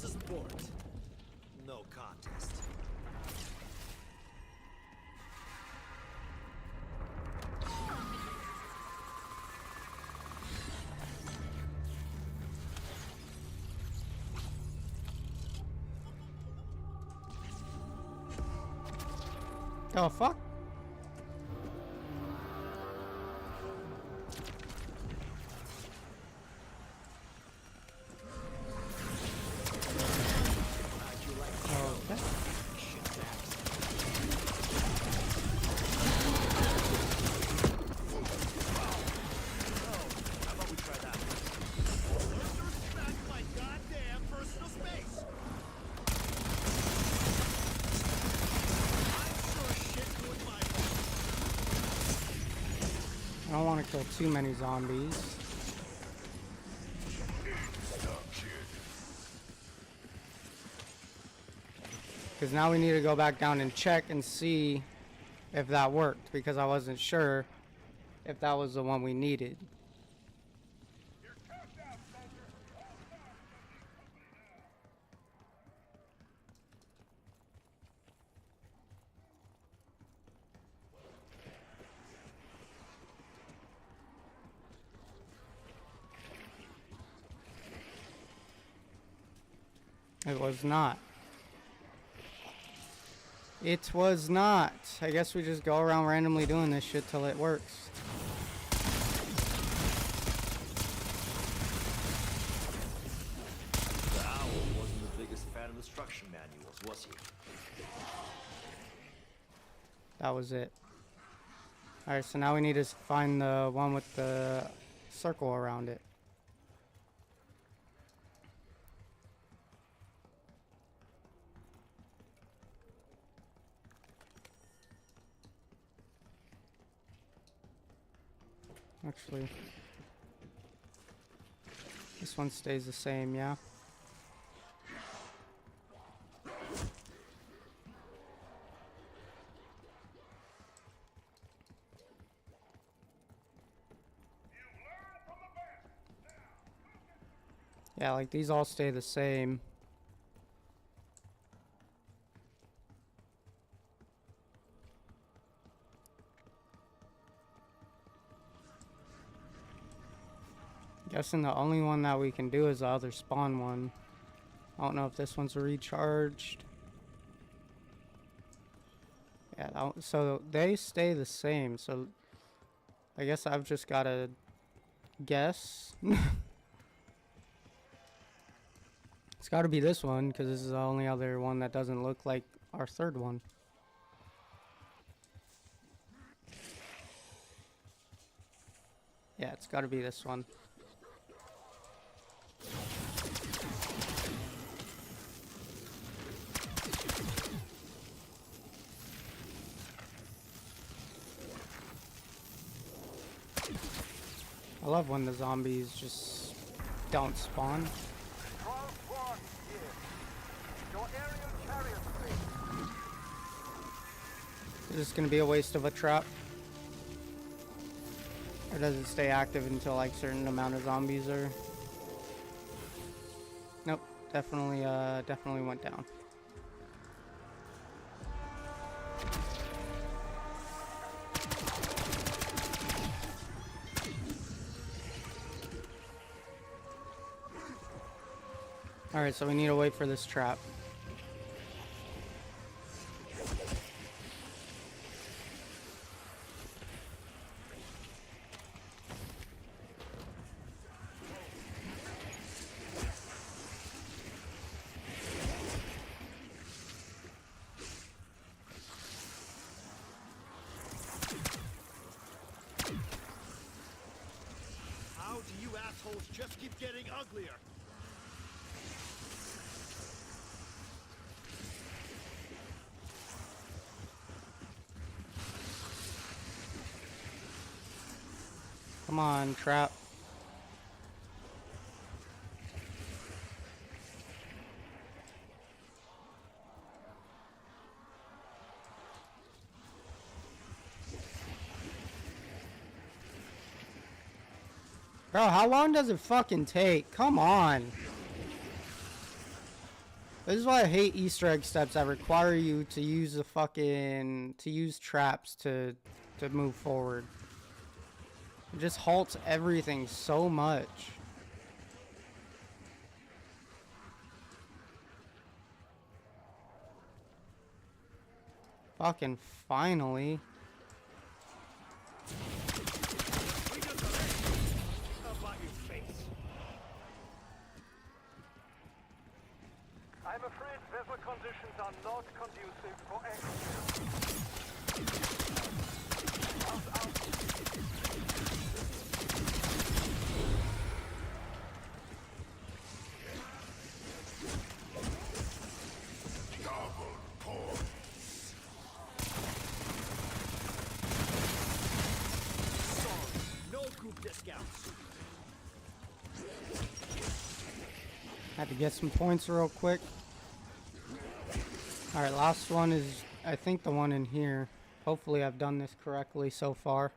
a sport. No contest. The fuck? Okay. How about we try that? Respect my goddamn personal space. I'm sure shit doing my I don't want to kill too many zombies. Because now we need to go back down and check and see if that worked. Because I wasn't sure if that was the one we needed. It was not. It was not. I guess we just go around randomly doing this shit till it works. The owl wasn't the biggest fan of instruction manuals, was he? That was it. Alright, so now we need to find the one with the circle around it. Actually, this one stays the same, yeah? Yeah, like these all stay the same. Guessing the only one that we can do is the other spawn one. I don't know if this one's recharged. Yeah, so they stay the same. So I guess I've just got to guess. It's got to be this one because this is the only other one that doesn't look like our third one. Yeah, it's got to be this one. I love when the zombies just don't spawn. Is this gonna be a waste of a trap? Or does it stay active until like certain amount of zombies are? Nope, definitely went down. Alright, so we need to wait for this trap. How do you assholes just keep getting uglier? Come on, trap. Bro, how long does it fucking take? Come on. This is why I hate Easter egg steps that require you to use traps to move forward. It just halts everything so much. Fucking finally. I'm afraid weather conditions are not conducive for execution. Double points. Sorry, no group discounts. Had to get some points real quick. Alright, last one is, I think, the one in here. Hopefully I've done this correctly so far.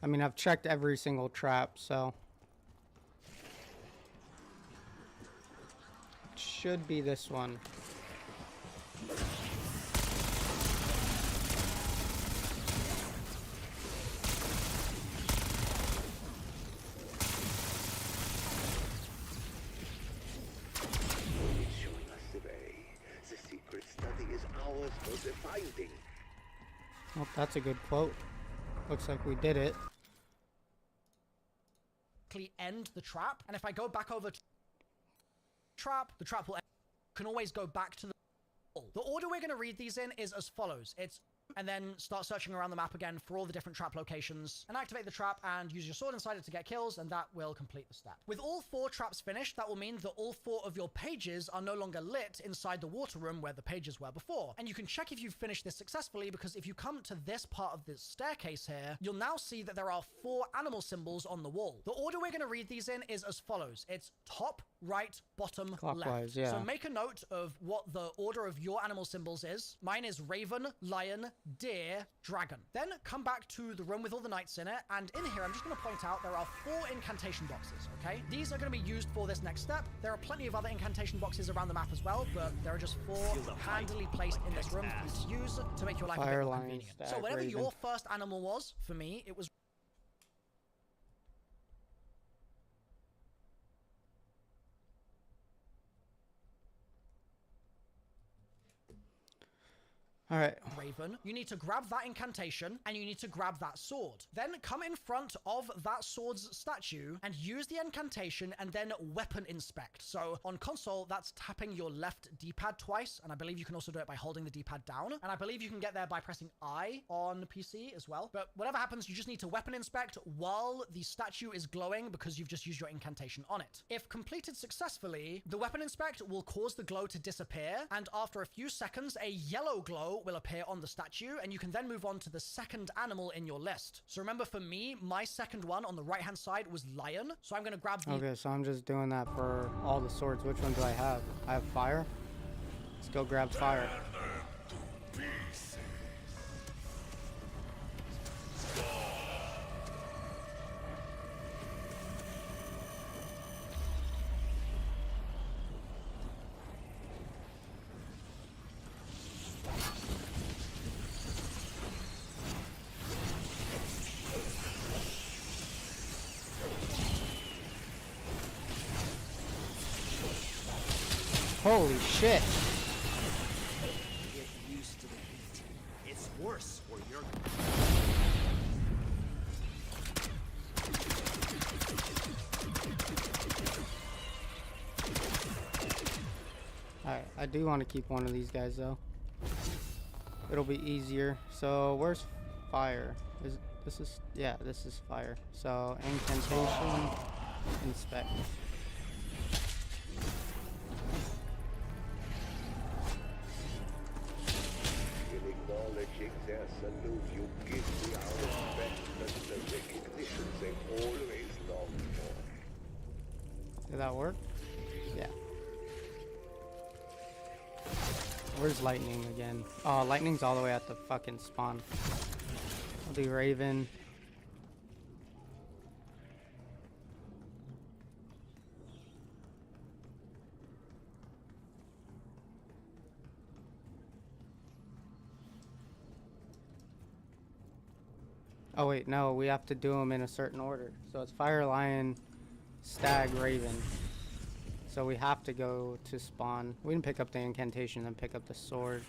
I mean, I've checked every single trap, so. It should be this one. It's showing us the way. The secret study is ours for the finding. Oh, that's a good quote. Looks like we did it. End the trap, and if I go back over to the trap will end. You can always go back to the wall. The order we're going to read these in is as follows. It's and then start searching around the map again for all the different trap locations and activate the trap and use your sword inside it to get kills, and that will complete the step. With all 4 traps finished, that will mean that all 4 of your pages are no longer lit inside the water room where the pages were before. And you can check if you've finished this successfully, because if you come to this part of this staircase here, you'll now see that there are 4 animal symbols on the wall. The order we're going to read these in is as follows. It's top, right, bottom, Clockwise, left. yeah. So make a note of what the order of your animal symbols is. Mine is raven, lion, deer, dragon. Then come back to the room with all the knights in it, and in here I'm just going to point out there are 4 incantation boxes, okay? These are going to be used for this next step. There are plenty of other incantation boxes around the map as well, but there are just 4 handily placed in this room for you to use to make your life a Fire bit more lion, convenient. stag, So whatever raven. your first animal was, for me, it was Alright. Raven. You need to grab that incantation and you need to grab that sword. Then come in front of that sword's statue and use the incantation and then weapon inspect. So on console, that's tapping your left D-pad twice, and I believe you can also do it by holding the D-pad down. And I believe you can get there by pressing I on PC as well. But whatever happens, you just need to weapon inspect while the statue is glowing because you've just used your incantation on it. If completed successfully, the weapon inspect will cause the glow to disappear, and after a few seconds, a yellow glow will appear on the statue, and you can then move on to the second animal in your list. So remember, for me, my second one on the right hand side was lion, so I'm gonna grab the Okay, so I'm just doing that for all the swords. Which one do I have? I have fire. Let's go grab fire. Holy shit. Get used to the heat. It's worse where you're. Alright, I do want to keep one of these guys though. It'll be easier. So where's fire? This is fire. So incantation, inspect. In acknowledging their salute, you give me our respect and the recognition they've always longed for. Did that work? Yeah. Where's lightning again? Oh, lightning's all the way at the fucking spawn. I'll do raven. Oh wait, no, we have to do them in a certain order. So it's Fire, Lion, Stag, Raven. So we have to go to spawn. We can pick up the incantation and pick up the sword.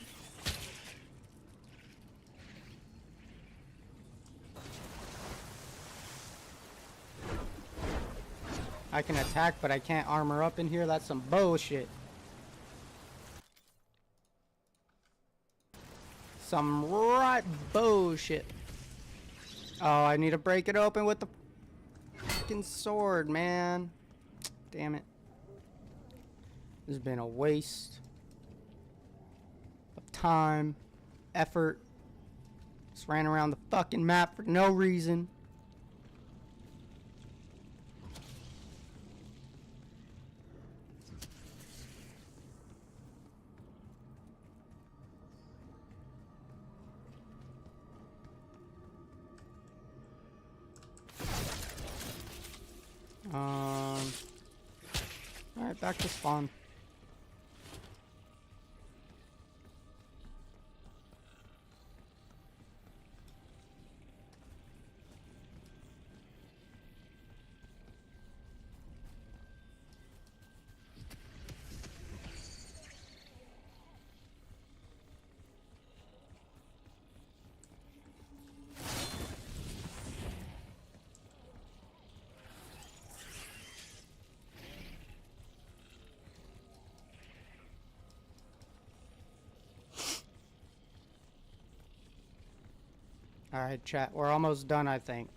I can attack, but I can't armor up in here. That's some bullshit. Some right bullshit. Oh, I need to break it open with the fucking sword, man. Damn it. This has been a waste of time, effort. Just ran around the fucking map for no reason. Alright, back to spawn. Alright, chat. We're almost done, I think.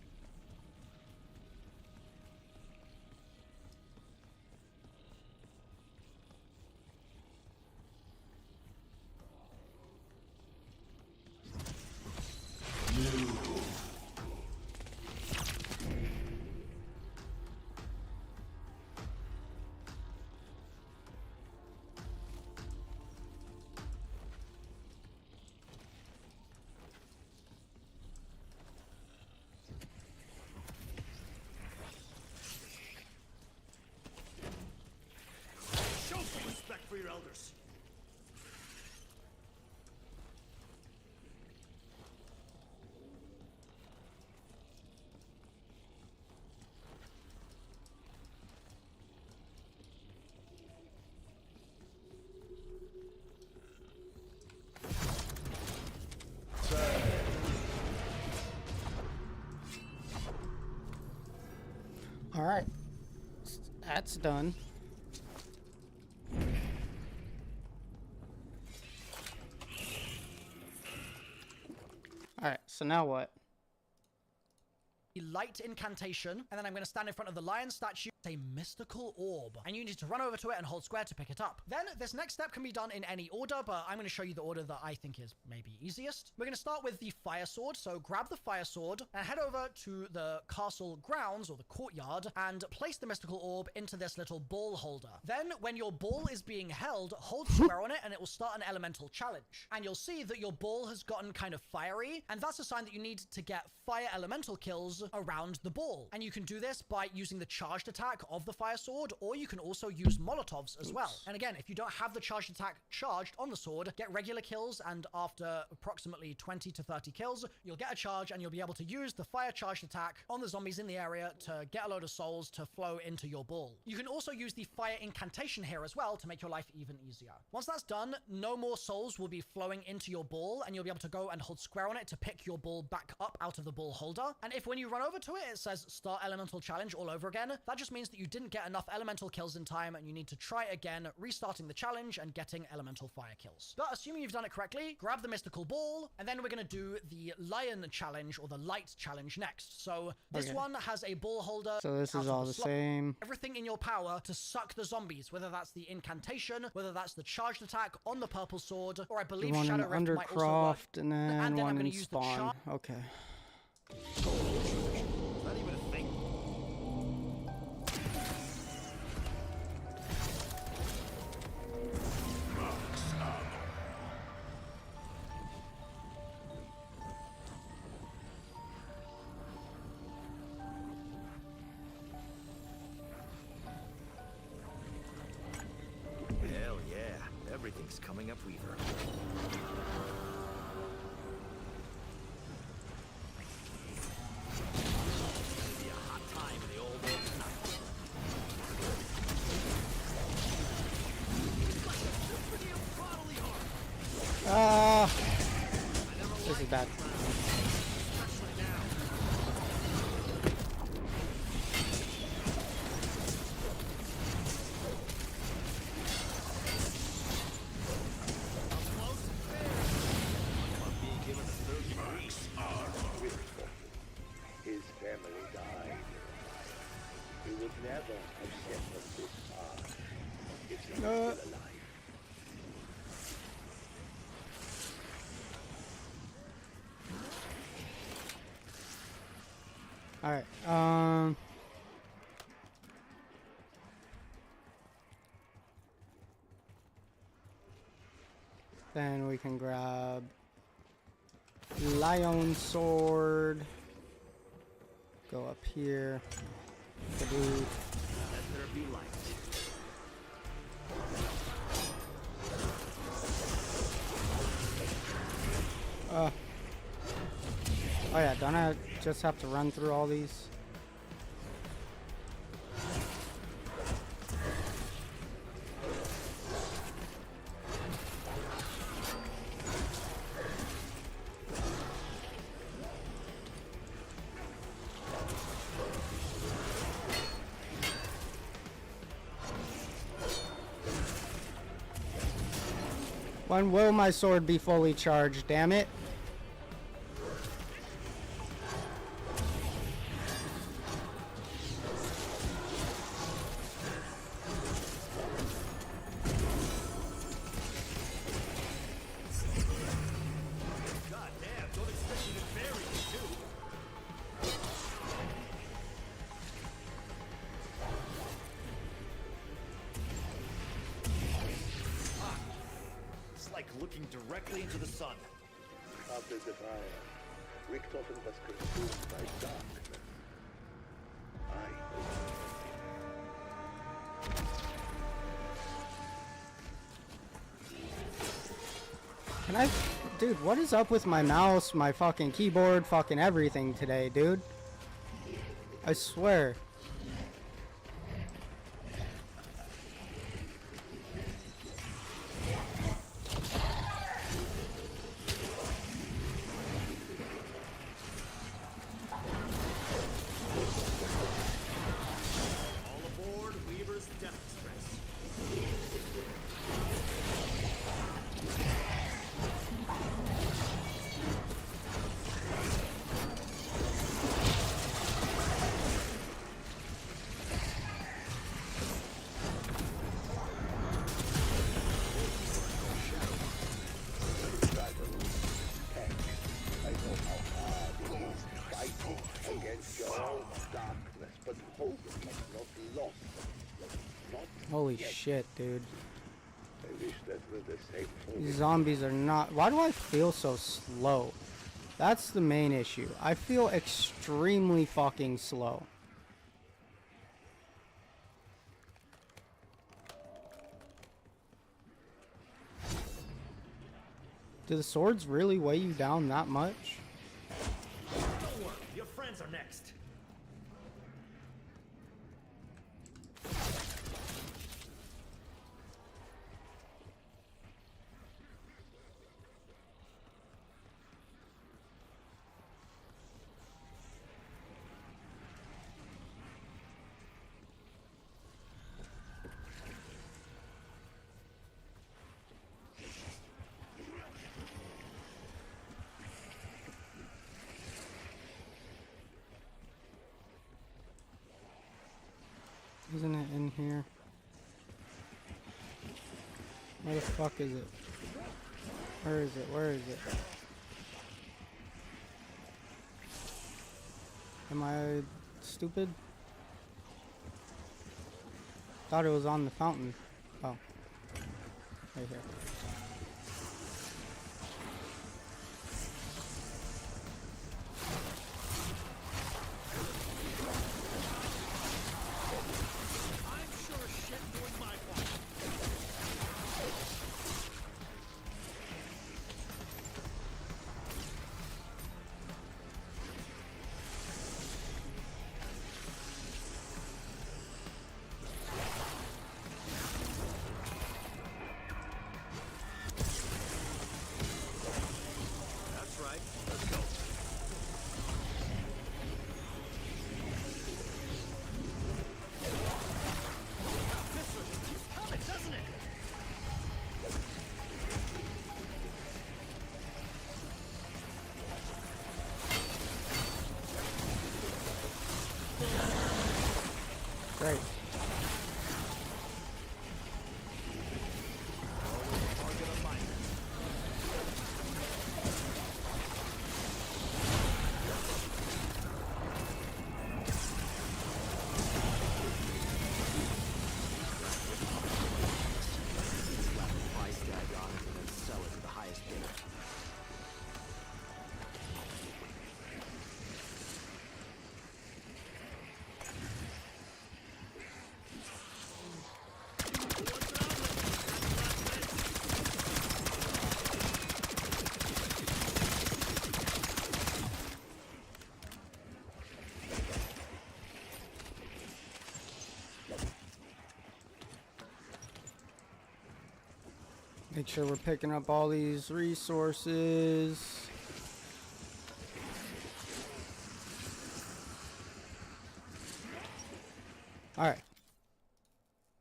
Show some respect for your elders. Alright. That's done. Alright, so now what? Light incantation, and then I'm going to stand in front of the lion statue. It's a mystical orb, and you need to run over to it and hold square to pick it up. Then this next step can be done in any order, but I'm going to show you the order that I think is maybe easiest. We're going to start with the fire sword, so grab the fire sword and head over to the castle grounds or the courtyard and place the mystical orb into this little ball holder. Then when your ball is being held, hold square on it and it will start an elemental challenge. And you'll see that your ball has gotten kind of fiery, and that's a sign that you need to get fire elemental kills around the ball. And you can do this by using the charged attack of the fire sword, or you can also use molotovs as well. And again, if you don't have the charged attack charged on the sword, get regular kills, and after approximately 20 to 30 kills, you'll get a charge and you'll be able to use the fire charged attack on the zombies in the area to get a load of souls to flow into your ball. You can also use the fire incantation here as well to make your life even easier. Once that's done, no more souls will be flowing into your ball, and you'll be able to go and hold square on it to pick your ball back up out of the ball holder. And if when you run over to it, it says start elemental challenge all over again, that just means that you didn't get enough elemental kills in time and you need to try again, restarting the challenge and getting elemental fire kills. But assuming you've done it correctly, grab the mystical ball, and then we're going to do the lion challenge or the light challenge next. So this one has a ball holder. So this is all the same. Everything in your power to suck the zombies, whether that's the incantation, whether that's the charged attack on the purple sword, or I believe One in Shadow Rift might also work. Undercroft and then I'm one gonna in use spawn. Okay. Not even a thing. Hell yeah, everything's coming up Weaver. This is bad. His family died. He would never have sent us this far if he was still alive. Alright, then we can grab Lion Sword. Go up here. Let there be light. Oh yeah, don't I just have to run through all these? When will my sword be fully charged, damn it? It's like looking directly into the sun. After the fire, Richtofen was consumed by darkness. Can I... Dude, what is up with my mouse, my fucking keyboard, fucking everything today, dude? I swear. All aboard Weaver's Death Express. Against your own darkness, but hope is not lost. Not Holy yet. shit, dude. I wish that were the same for These me. zombies are not... Why do I feel so slow? That's the main issue. I feel extremely fucking slow. Do the swords really weigh you down that much? Don't worry, your friends are next. Isn't it in here? Where the fuck is it? Where is it? Where is it? Am I stupid? Thought it was on the fountain. Oh. Right here. Make sure we're picking up all these resources. Alright.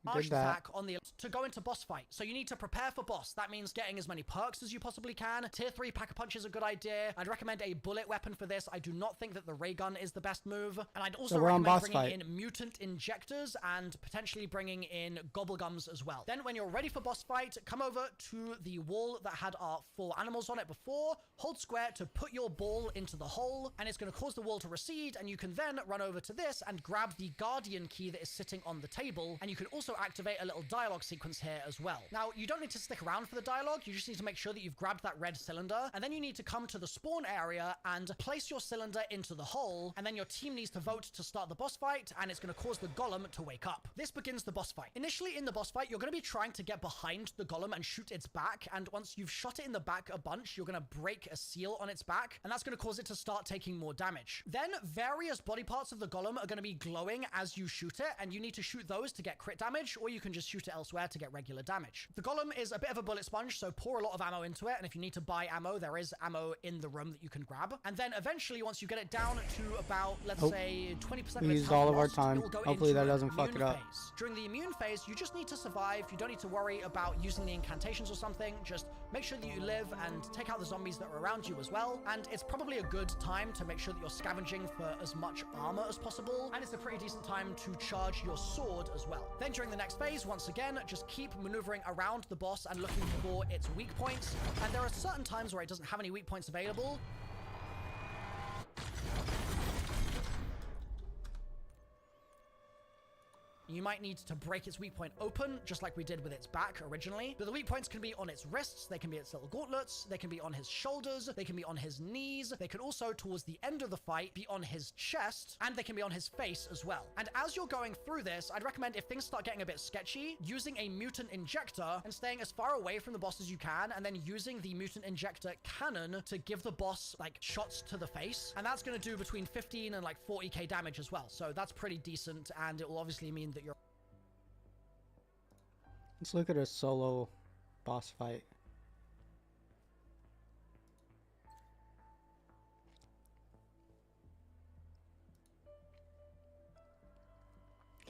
Charge Did that. attack on the to go into boss fight. So you need to prepare for boss. That means getting as many perks as you possibly can. Tier 3 pack-a-punch is a good idea. I'd recommend a bullet weapon for this. I do not think that the ray gun is the best move. And I'd also recommend bringing in mutant injectors and potentially bringing in gobblegums as well. Then when you're ready for boss fight, come over to the wall that had our 4 animals on it before. Hold square to put your ball into the hole, and it's going to cause the wall to recede, and you can then run over to this and grab the guardian key that is sitting on the table, and you can also activate a little dialogue sequence here as well. Now, you don't need to stick around for the dialogue, you just need to make sure that you've grabbed that red cylinder, and then you need to come to the spawn area and place your cylinder into the hole, and then your team needs to vote to start the boss fight, and it's going to cause the golem to wake up. This begins the boss fight. Initially in the boss fight, you're going to be trying to get behind the golem and shoot its back, and once you've shot it in the back a bunch, you're going to break a seal on its back, and that's going to cause it to start taking more damage. Then, various body parts of the golem are going to be glowing as you shoot it, and you need to shoot those to get crit damage, or you can just shoot it elsewhere to get regular damage. The golem is a bit of a bullet sponge, so pour a lot of ammo into it, and if you need to buy ammo, there is ammo in the room that you can grab. And then eventually, once you get it down to about, let's say, 20% of we its used all of our lost, time. it will go Hopefully into that an doesn't fuck immune it up. phase. During the immune phase, you just need to survive. You don't need to worry about using the incantations or something. Just make sure that you live and take out the zombies that are around you as well. And it's probably a good time to make sure that you're scavenging for as much armor as possible. And it's a pretty decent time to charge your sword as well. Then during the next phase, once again, just keep maneuvering around the boss and looking for its weak points. And there are certain times where it doesn't have any weak points available. You might need to break its weak point open, just like we did with its back originally. But the weak points can be on its wrists, they can be its little gauntlets, they can be on his shoulders, they can be on his knees, they can also, towards the end of the fight, be on his chest, and they can be on his face as well. And as you're going through this, I'd recommend, if things start getting a bit sketchy, using a mutant injector and staying as far away from the boss as you can, and then using the mutant injector cannon to give the boss, like, shots to the face. And that's going to do between 15 and, like, 40k damage as well. So that's pretty decent, and it will obviously mean that you're... Let's look at a solo boss fight.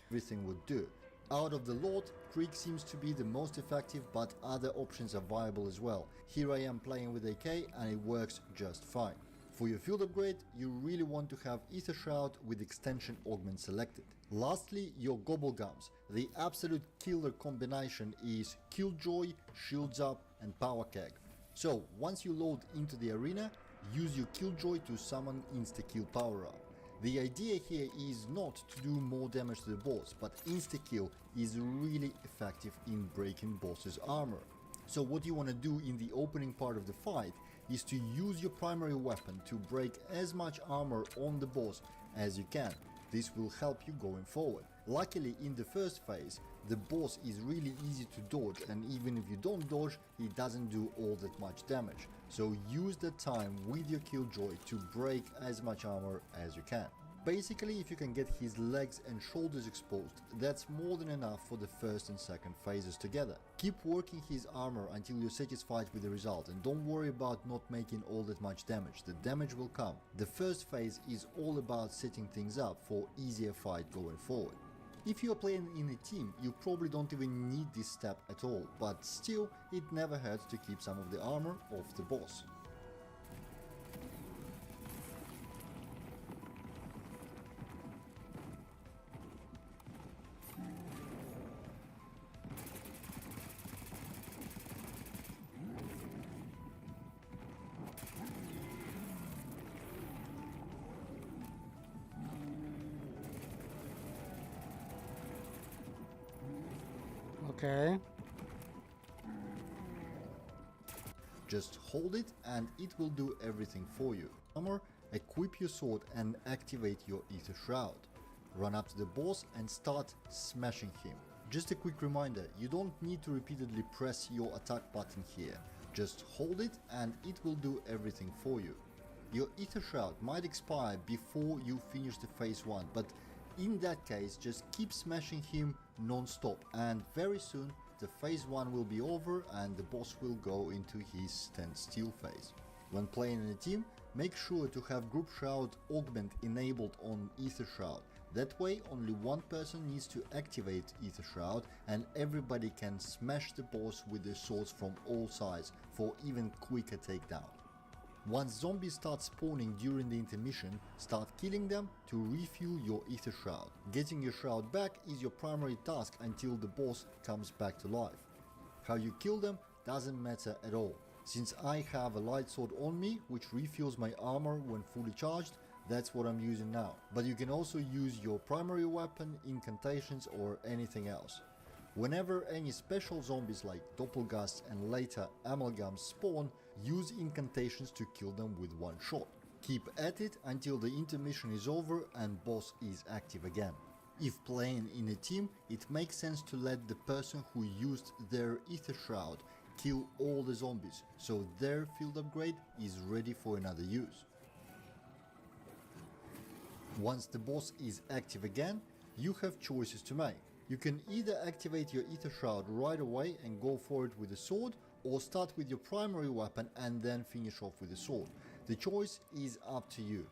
Everything would do. Out of the lot, Krieg seems to be the most effective, but other options are viable as well. Here I am playing with AK and it works just fine. For your field upgrade, you really want to have Ether Shroud with extension augment selected. Lastly, your Gobblegums. The absolute killer combination is Killjoy, Shields Up and Power Keg. So once you load into the arena, use your Killjoy to summon insta-kill power up. The idea here is not to do more damage to the boss, but insta-kill is really effective in breaking boss's armor. So what you want to do in the opening part of the fight is to use your primary weapon to break as much armor on the boss as you can. This will help you going forward. Luckily, in the first phase, the boss is really easy to dodge, and even if you don't dodge, he doesn't do all that much damage. So use that time with your Killjoy to break as much armor as you can. Basically, if you can get his legs and shoulders exposed, that's more than enough for the first and second phases together. Keep working his armor until you're satisfied with the result, and don't worry about not making all that much damage. The damage will come. The first phase is all about setting things up for easier fight going forward. If you're playing in a team, you probably don't even need this step at all, but still, it never hurts to keep some of the armor off the boss. Okay. Just hold it and it will do everything for you. Armor, equip your sword and activate your Ether Shroud. Run up to the boss and start smashing him. Just a quick reminder, you don't need to repeatedly press your attack button here. Just hold it and it will do everything for you. Your Ether Shroud might expire before you finish the phase 1, but in that case just keep smashing him non-stop and very soon the phase 1 will be over and the boss will go into his standstill phase. When playing in a team, make sure to have Group Shroud Augment enabled on Ether Shroud. That way only one person needs to activate Ether Shroud and everybody can smash the boss with their swords from all sides for even quicker takedown. Once zombies start spawning during the intermission, start killing them to refuel your Ether Shroud. Getting your shroud back is your primary task until the boss comes back to life. How you kill them doesn't matter at all. Since I have a light sword on me which refuels my armor when fully charged, that's what I'm using now. But you can also use your primary weapon, incantations or anything else. Whenever any special zombies like doppelgasts and later amalgams spawn, use incantations to kill them with one shot. Keep at it until the intermission is over and boss is active again. If playing in a team, it makes sense to let the person who used their Ether Shroud kill all the zombies, so their field upgrade is ready for another use. Once the boss is active again, you have choices to make. You can either activate your Ether Shroud right away and go for it with a sword, or start with your primary weapon and then finish off with a sword. The choice is up to you.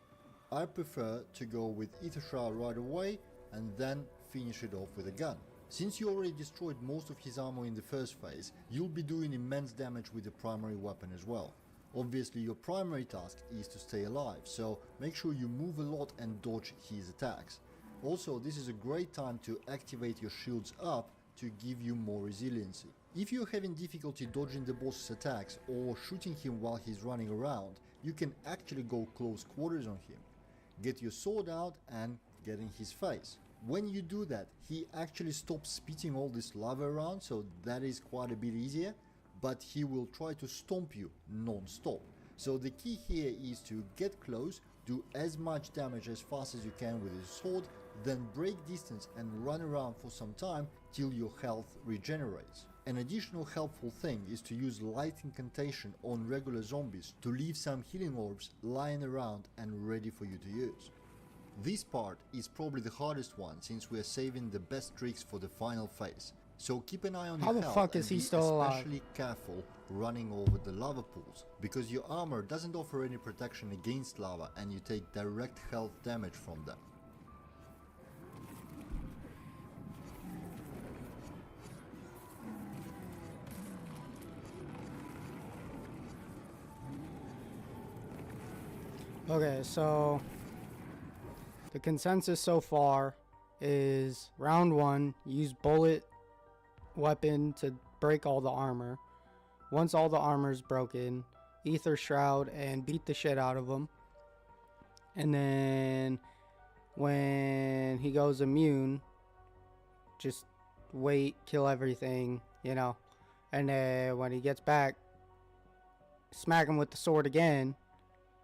I prefer to go with Ether Shroud right away and then finish it off with a gun. Since you already destroyed most of his armor in the first phase, you'll be doing immense damage with the primary weapon as well. Obviously your primary task is to stay alive, so make sure you move a lot and dodge his attacks. Also, this is a great time to activate your shields up to give you more resiliency. If you're having difficulty dodging the boss's attacks or shooting him while he's running around, you can actually go close quarters on him. Get your sword out and get in his face. When you do that, he actually stops spitting all this lava around, so that is quite a bit easier, but he will try to stomp you non-stop. So the key here is to get close, do as much damage as fast as you can with his sword, then break distance and run around for some time till your health regenerates. An additional helpful thing is to use light incantation on regular zombies to leave some healing orbs lying around and ready for you to use. This part is probably the hardest one since we are saving the best tricks for the final phase. So keep an eye on your health and be especially careful running over the lava pools, because your armor doesn't offer any protection against lava and you take direct health damage from them. Okay, so the consensus so far is round 1, use bullet weapon to break all the armor. Once all the armor is broken, Ether Shroud and beat the shit out of him. And then when he goes immune, just wait, kill everything, you know. And then when he gets back, smack him with the sword again.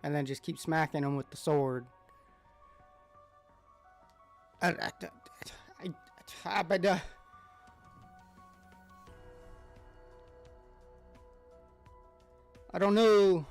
And then just keep smacking him with the sword. I don't know.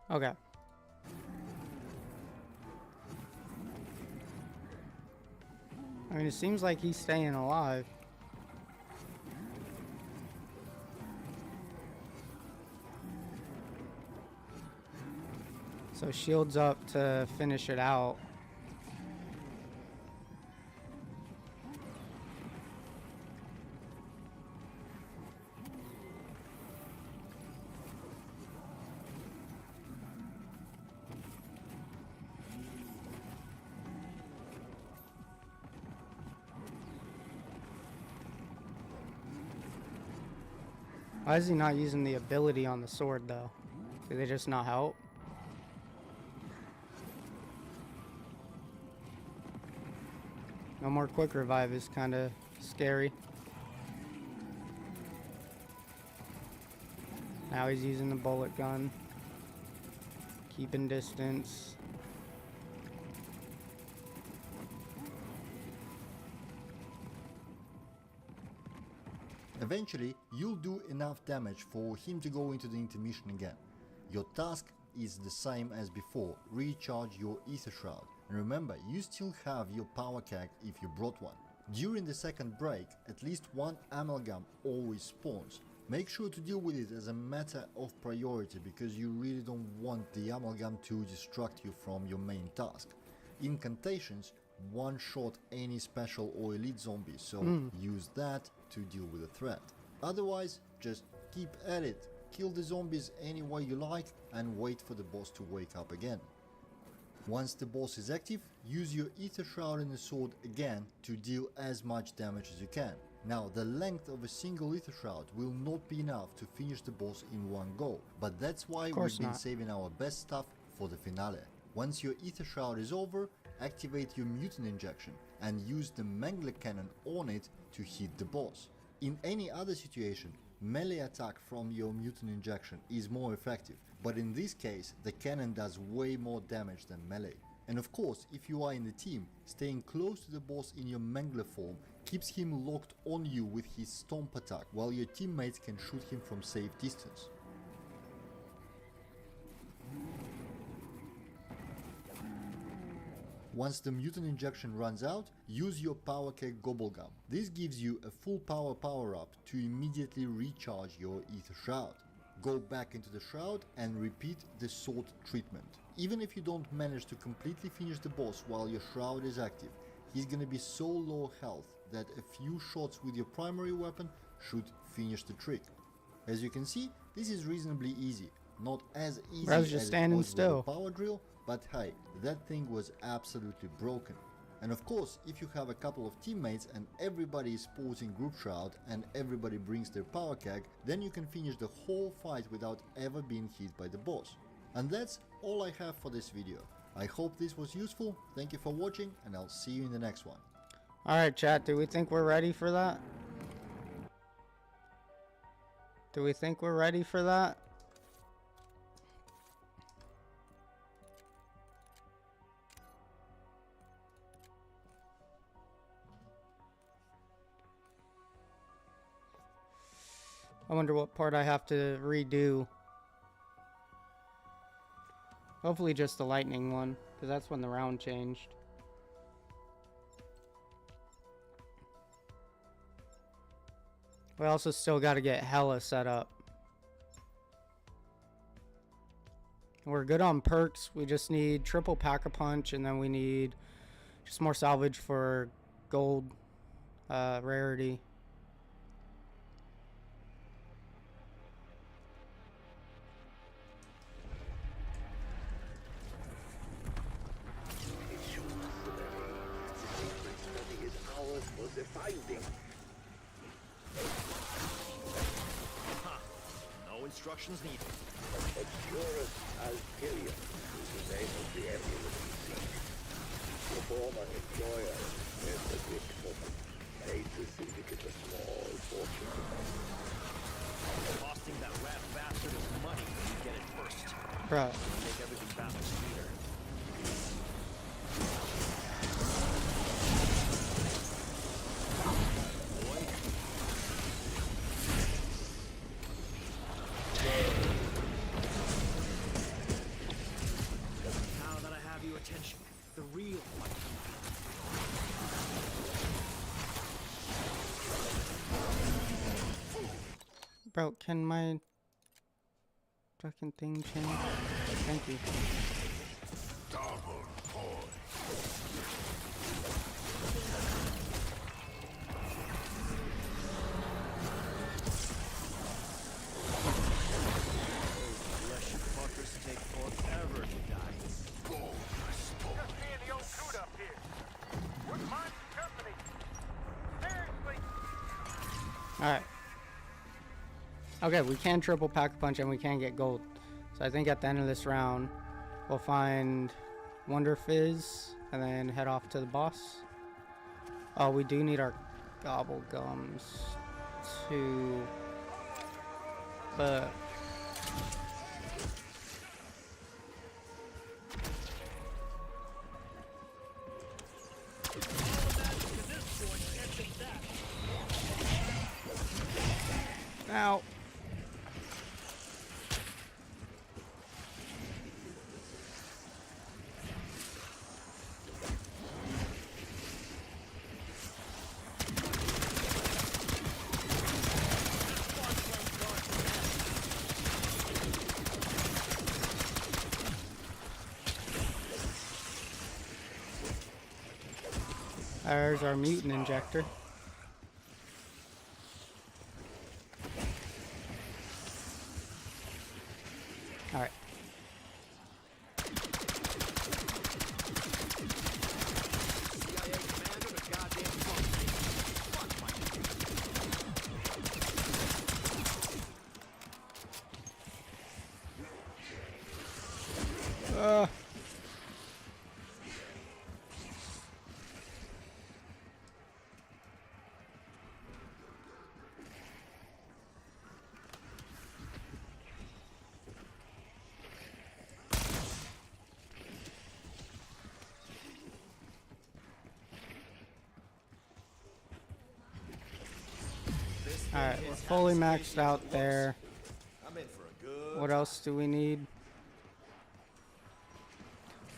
Okay. I mean, it seems like he's staying alive. So shields up to finish it out. Why is he not using the ability on the sword, though? Do they just not help? No more quick revive is kind of scary. Now he's using the bullet gun. Keeping distance. Eventually, you'll do enough damage for him to go into the intermission again. Your task is the same as before, recharge your ether shroud. And remember, you still have your power keg if you brought one. During the second break, at least one amalgam always spawns. Make sure to deal with it as a matter of priority, because you really don't want the amalgam to distract you from your main task. Incantations one-shot any special or elite zombies, so use that to deal with the threat. Otherwise, just keep at it, kill the zombies any way you like, and wait for the boss to wake up again. Once the boss is active, use your ether shroud and the sword again to deal as much damage as you can. Now, the length of a single ether shroud will not be enough to finish the boss in one go, but that's why we've been saving our best stuff for the finale. Once your ether shroud is over, activate your mutant injection and use the Mangler cannon on it to hit the boss. In any other situation, melee attack from your mutant injection is more effective, but in this case the cannon does way more damage than melee. And of course, if you are in the team, staying close to the boss in your Mangler form keeps him locked on you with his stomp attack, while your teammates can shoot him from safe distance. Once the mutant injection runs out, use your power keg gobblegum. This gives you a full power up to immediately recharge your ether shroud. Go back into the shroud and repeat the sword treatment. Even if you don't manage to completely finish the boss while your shroud is active, he's gonna be so low health that a few shots with your primary weapon should finish the trick. As you can see, this is reasonably easy. Not as easy as it was with the power drill, but hey, that thing was absolutely broken. And of course, if you have a couple of teammates and everybody is sporting group shroud and everybody brings their power keg, then you can finish the whole fight without ever being hit by the boss. And that's all I have for this video. I hope this was useful, thank you for watching, and I'll see you in the next one. Alright chat, do we think we're ready for that? Do we think we're ready for that? I wonder what part I have to redo. Hopefully just the lightning one, because that's when the round changed. We also still got to get Hella set up. We're good on perks. We just need triple pack-a-punch, and then we need just more salvage for gold rarity. No instructions needed. Obscurus Alpirium is the name of the amulet you seek. Your former employer, Mr. Victor, paid the syndicate a small fortune. Costing that rat bastard his money when you get it first. Bruh. Make everything that much sweeter. Attention, the real fight. Bro, can my fucking thing change? Thank you. Double point. Unless you fuckers take forever to die. Alright. Okay, we can triple pack-a-punch and we can get gold. So I think at the end of this round, we'll find Wonder Fizz and then head off to the boss. Oh, we do need our gobble gums too. But ow. There's our mutant injector. Alright. Alright, we're fully maxed out there. I'm in for a good. What else do we need?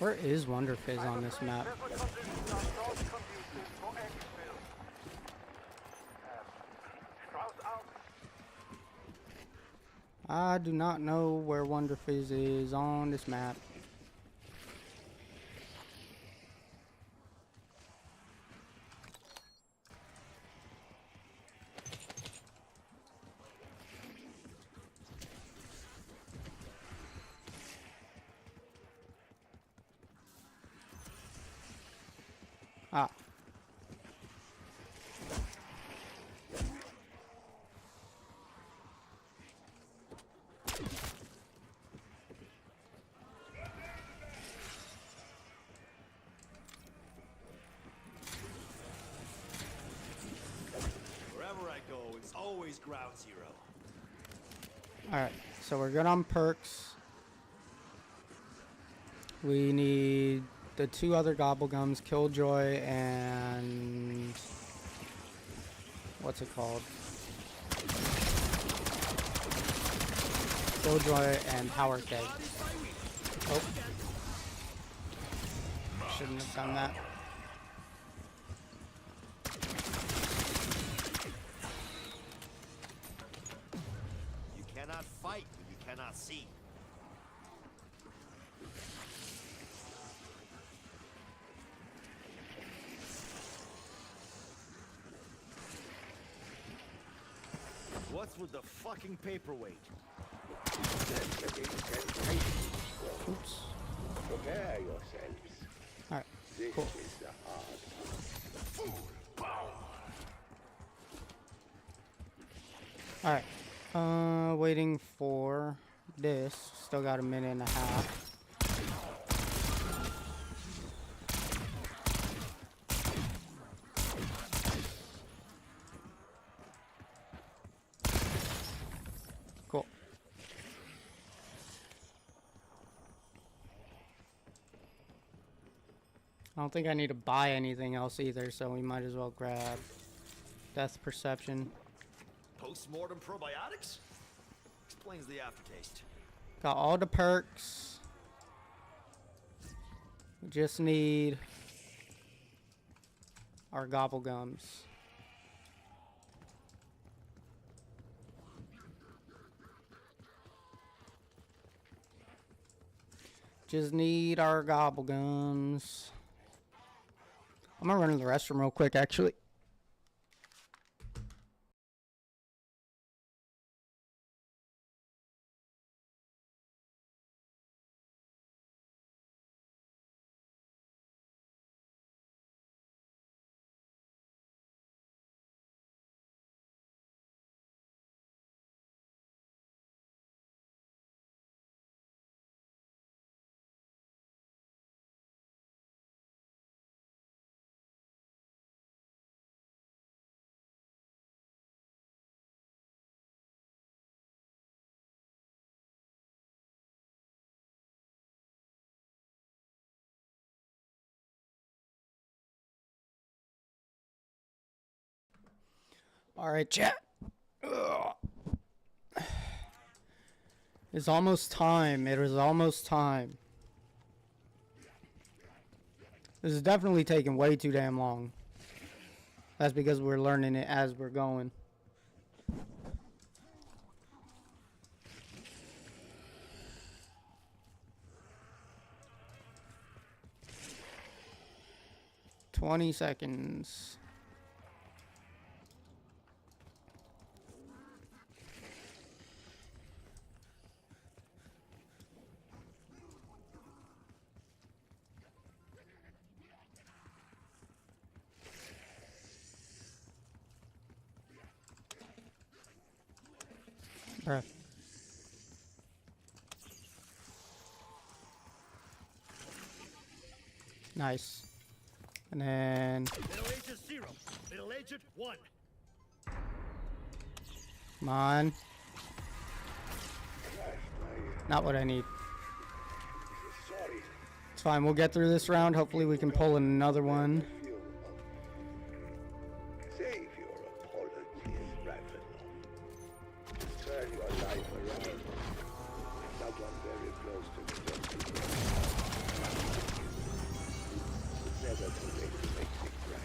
Where is Wonder Fizz on this map? Vessel conditions are not conducive for exfil. Strauss out. I do not know where Wonder Fizz is on this map. Ah. Wherever I go, it's always ground zero. Alright, so we're good on perks. We need the two other gobblegums, Killjoy and what's it called? Killjoy and Power Keg. Oh. Shouldn't have done that. You cannot fight when you cannot see. What's with the fucking paperweight? Oops. Prepare yourselves. Alright, This cool. is the hard part. Full power. Alright. Waiting for this. Still got a minute and a half. Cool. I don't think I need to buy anything else either, so we might as well grab Death Perception. Post-mortem probiotics? Explains the aftertaste. Got all the perks. We just need our gobblegums. Just need our gobblegums. I'm gonna run to the restroom real quick, actually. All right, chat. Ugh. It's almost time. It is almost time. This is definitely taking way too damn long. That's because we're learning it as we're going. $20 seconds. Bruh. Nice. And then Middle agent 0. Middle agent 1. come on. Not what I need. Sorry. It's fine. We'll get through this round. Hopefully we can pull another one. Save your apologies, Ravenloft. Turn your life around. Someone very close to me just it's never too late to make things right.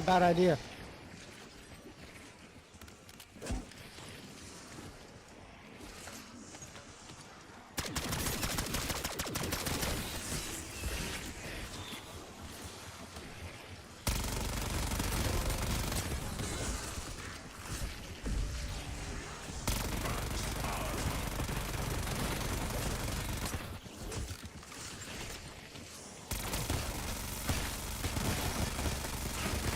Bad idea.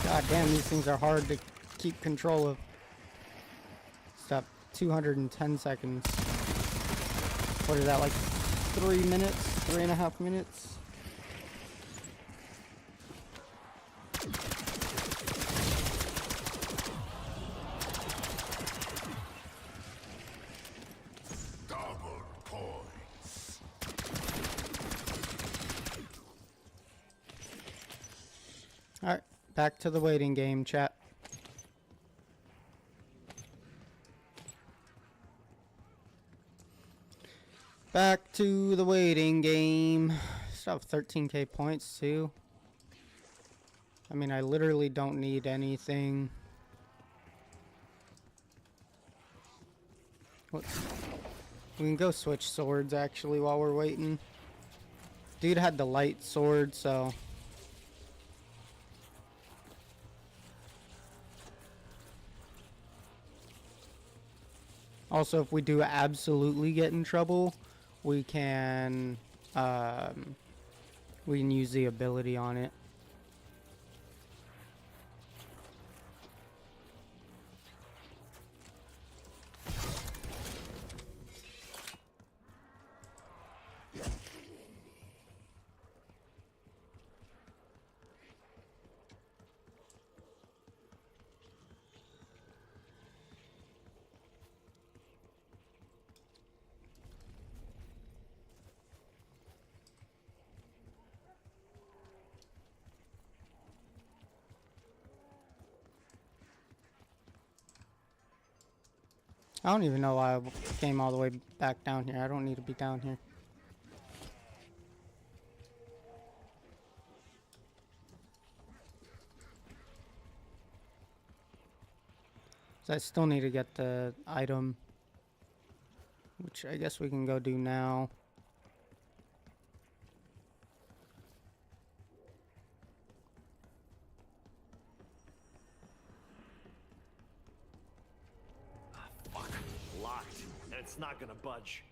God damn, these things are hard to keep control of. Stop. 210 seconds. What is that, like 3 minutes? 3.5 minutes? Double points. Alright, back to the waiting game, chat. Back to the waiting game. Still have 13k points too. I mean, I literally don't need anything. What? We can go switch swords actually while we're waiting. Dude had the light sword, so... Also, if we do absolutely get in trouble, we can use the ability on it. I don't even know why I came all the way back down here. I don't need to be down here. So I still need to get the item, which I guess we can go do now. Fuck. Locked. And it's not gonna budge.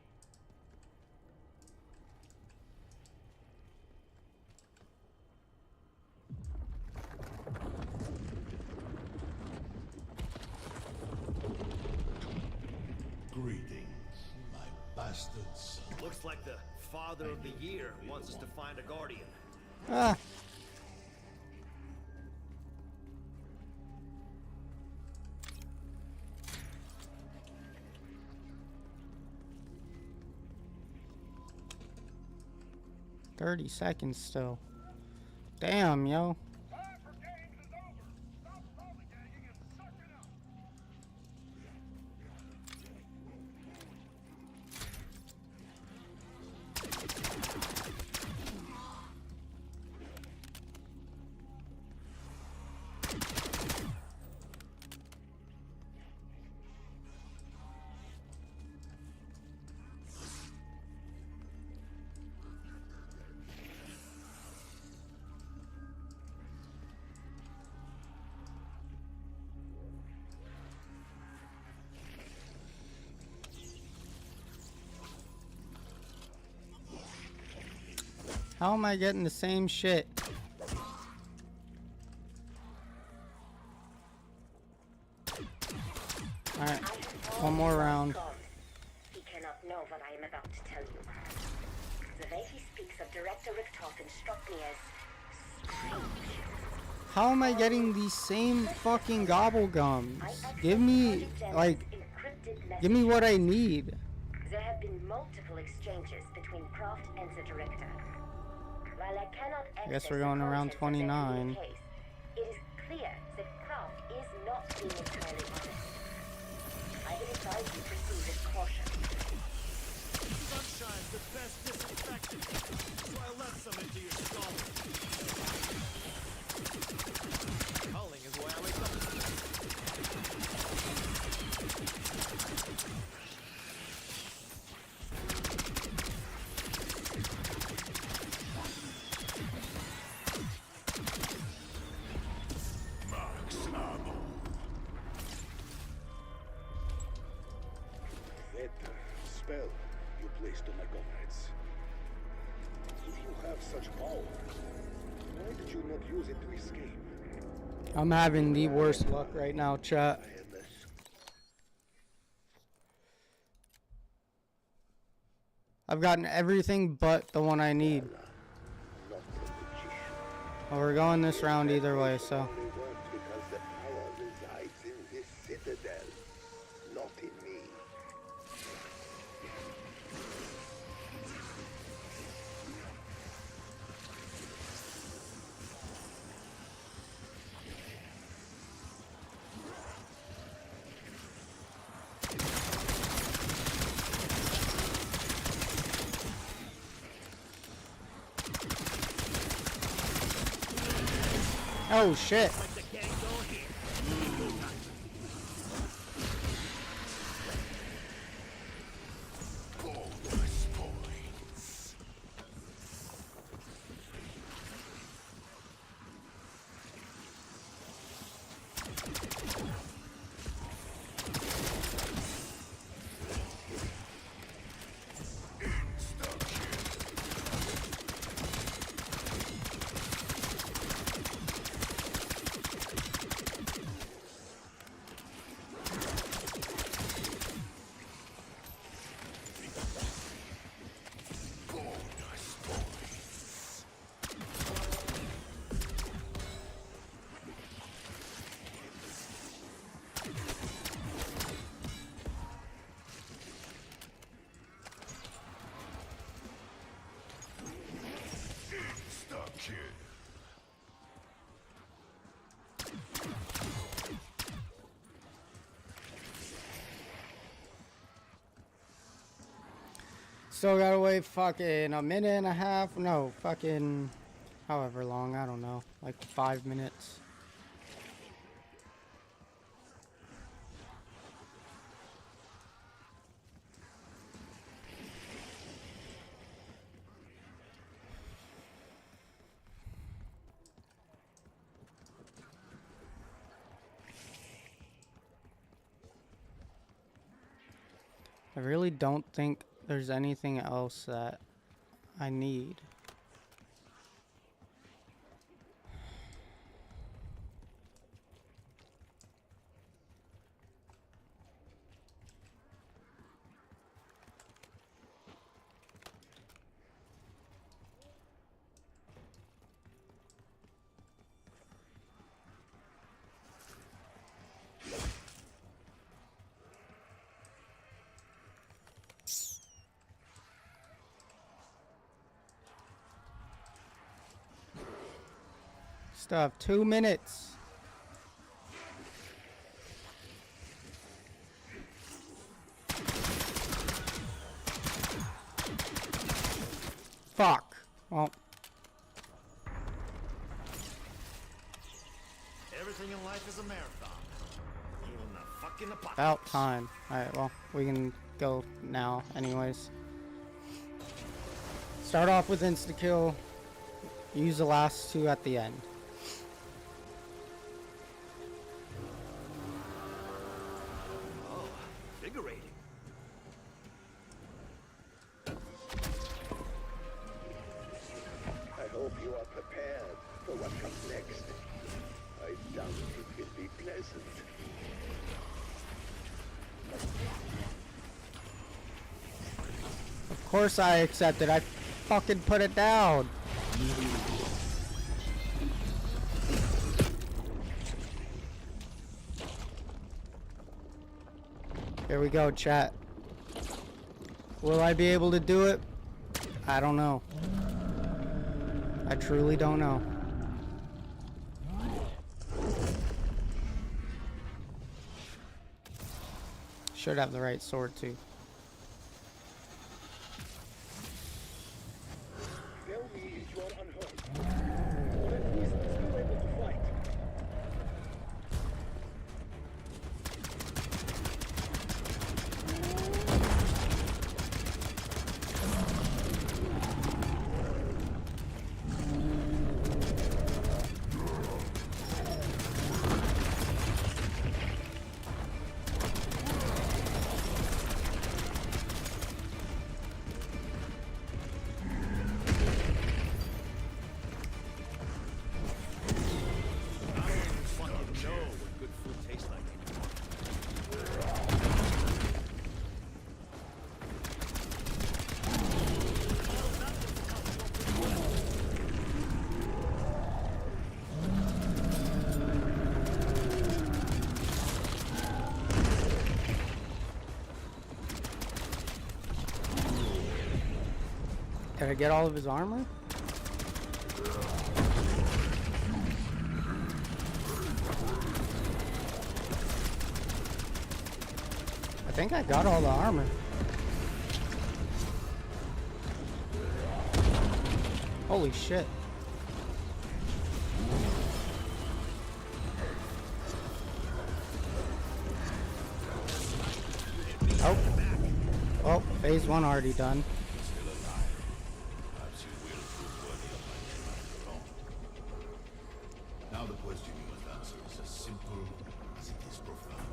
Greetings, my bastard son. Looks like the Father of the Year wants us to find a guardian. Ah. "30 seconds still. Damn, yo. How am I getting the same shit?" Alright, one more round. He cannot know what I am about to tell you. The way he speaks of Director Richtofen struck me as strange. How am I getting these same fucking gobblegums? Give me, like, give me what I need. There have been multiple exchanges between Croft and the Director. While I cannot I guess access we're the going around contents of their 29. case, it is clear that Croft is not being entirely honest. I would advise you proceed with caution. Sunshine's the best disinfectant, so I left some into your skull. Howling is why I wake up. That spell you placed on my comrades. If you have such power, why did you not use it to escape? I'm having the worst luck right now, chat. I've gotten everything but the one I need. Well, we're going this round either way, so. Only works because the power resides in this citadel, not in me. Oh shit. Bonus points. Bonus points. Insta-kill. Still gotta wait fucking a minute and a half. No, fucking however long. I don't know. Like 5 minutes. I really don't think there's anything else that I need. Still have 2 minutes. Fuck. Well, Everything in life is a marathon. Even the fucking apocalypse. about time. Alright, well, we can go now anyways. Start off with insta-kill. Use the last 2 at the end. Oh, invigorating. I hope you are prepared for what comes next. I doubt it will be pleasant. Of course I accepted. I fucking put it down. Here we go, chat. Will I be able to do it? I don't know. I truly don't know. Should have the right sword too. Tell me if you are unhurt. Or at least still able to fight. Did I get all of his armor? I think I got all the armor. Holy shit. Oh. Oh, phase 1 already done. Now the question you must answer is as simple as it is profound.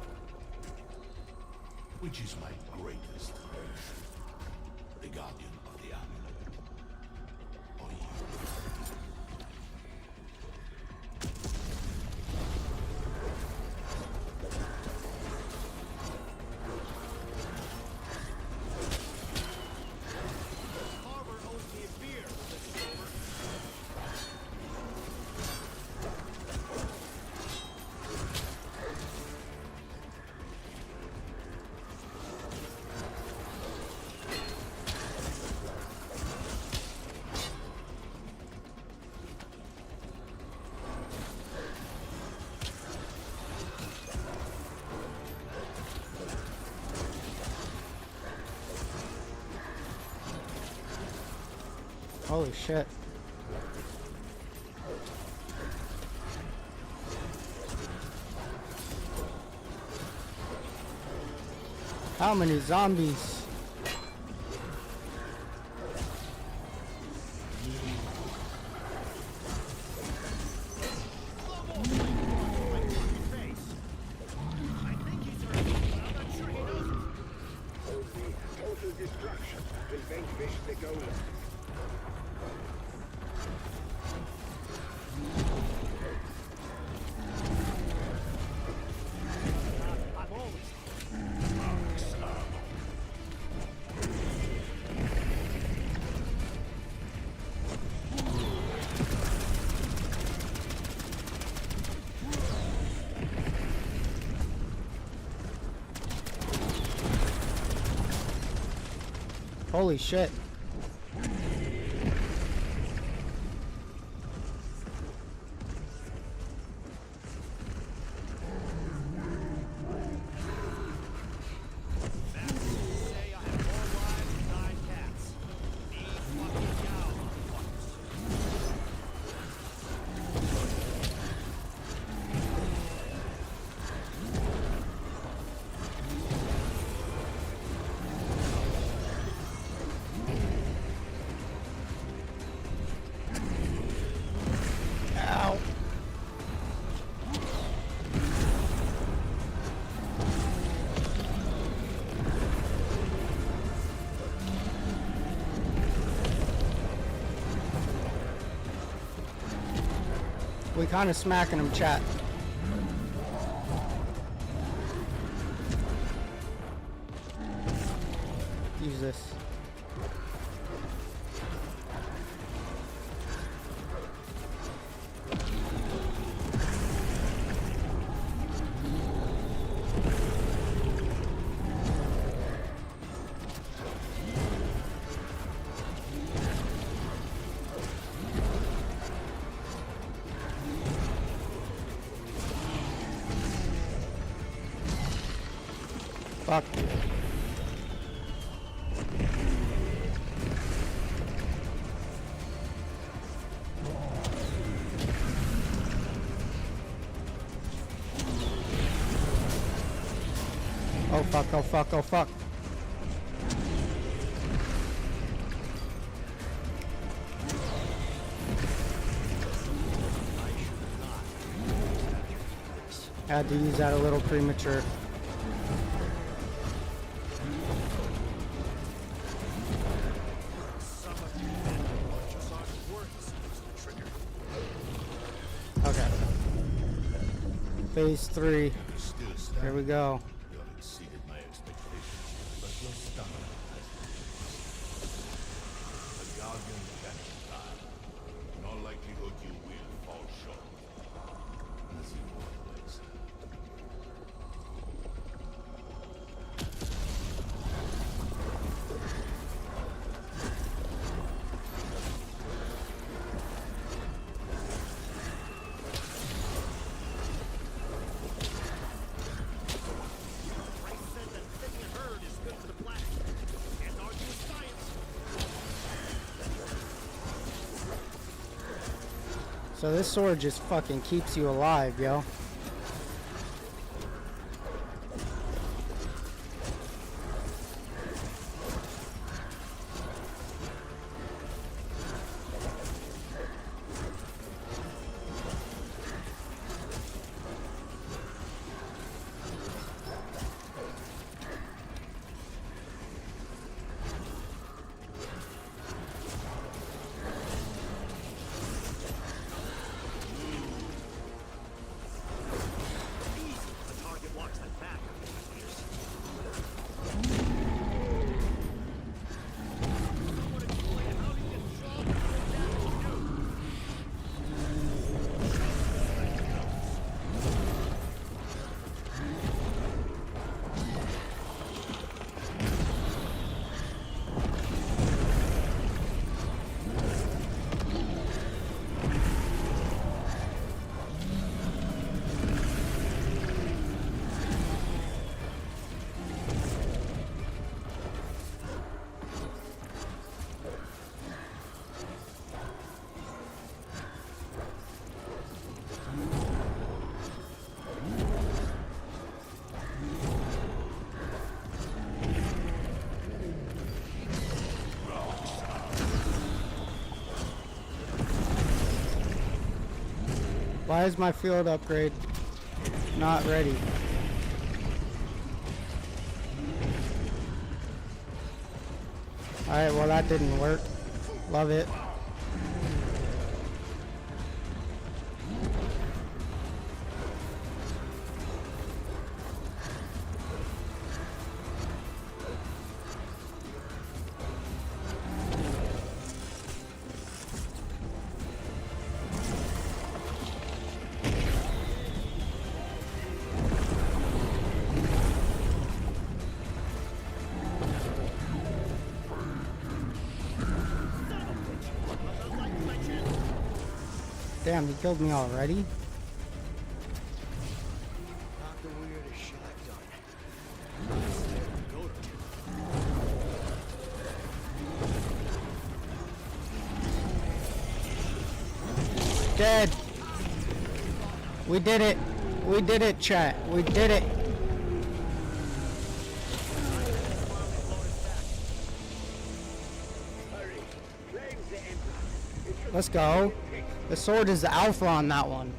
Which is my greatest creation? The guardian of the amulet? Or you? Harbor owes me a beer, Mr. Silver. Holy shit. How many zombies? Only total destruction will vanquish the golem. Holy shit. We kind of smacking him, chat. Use this. Fuck. Oh fuck, oh fuck, oh fuck. Had to use that a little premature. Okay. Phase 3. Here we go. You have exceeded my expectations, but your stamina has decreased. The Guardian cannot die. In all likelihood, you will fall short. As you always have. So this sword just fucking keeps you alive, yo. Why is my field upgrade not ready? Alright, well that didn't work. Love it. Damn, he killed me already? Not the weirdest shit I've done. Dead. We did it. We did it, chat. We did it. Let's go. The sword is the alpha on that one.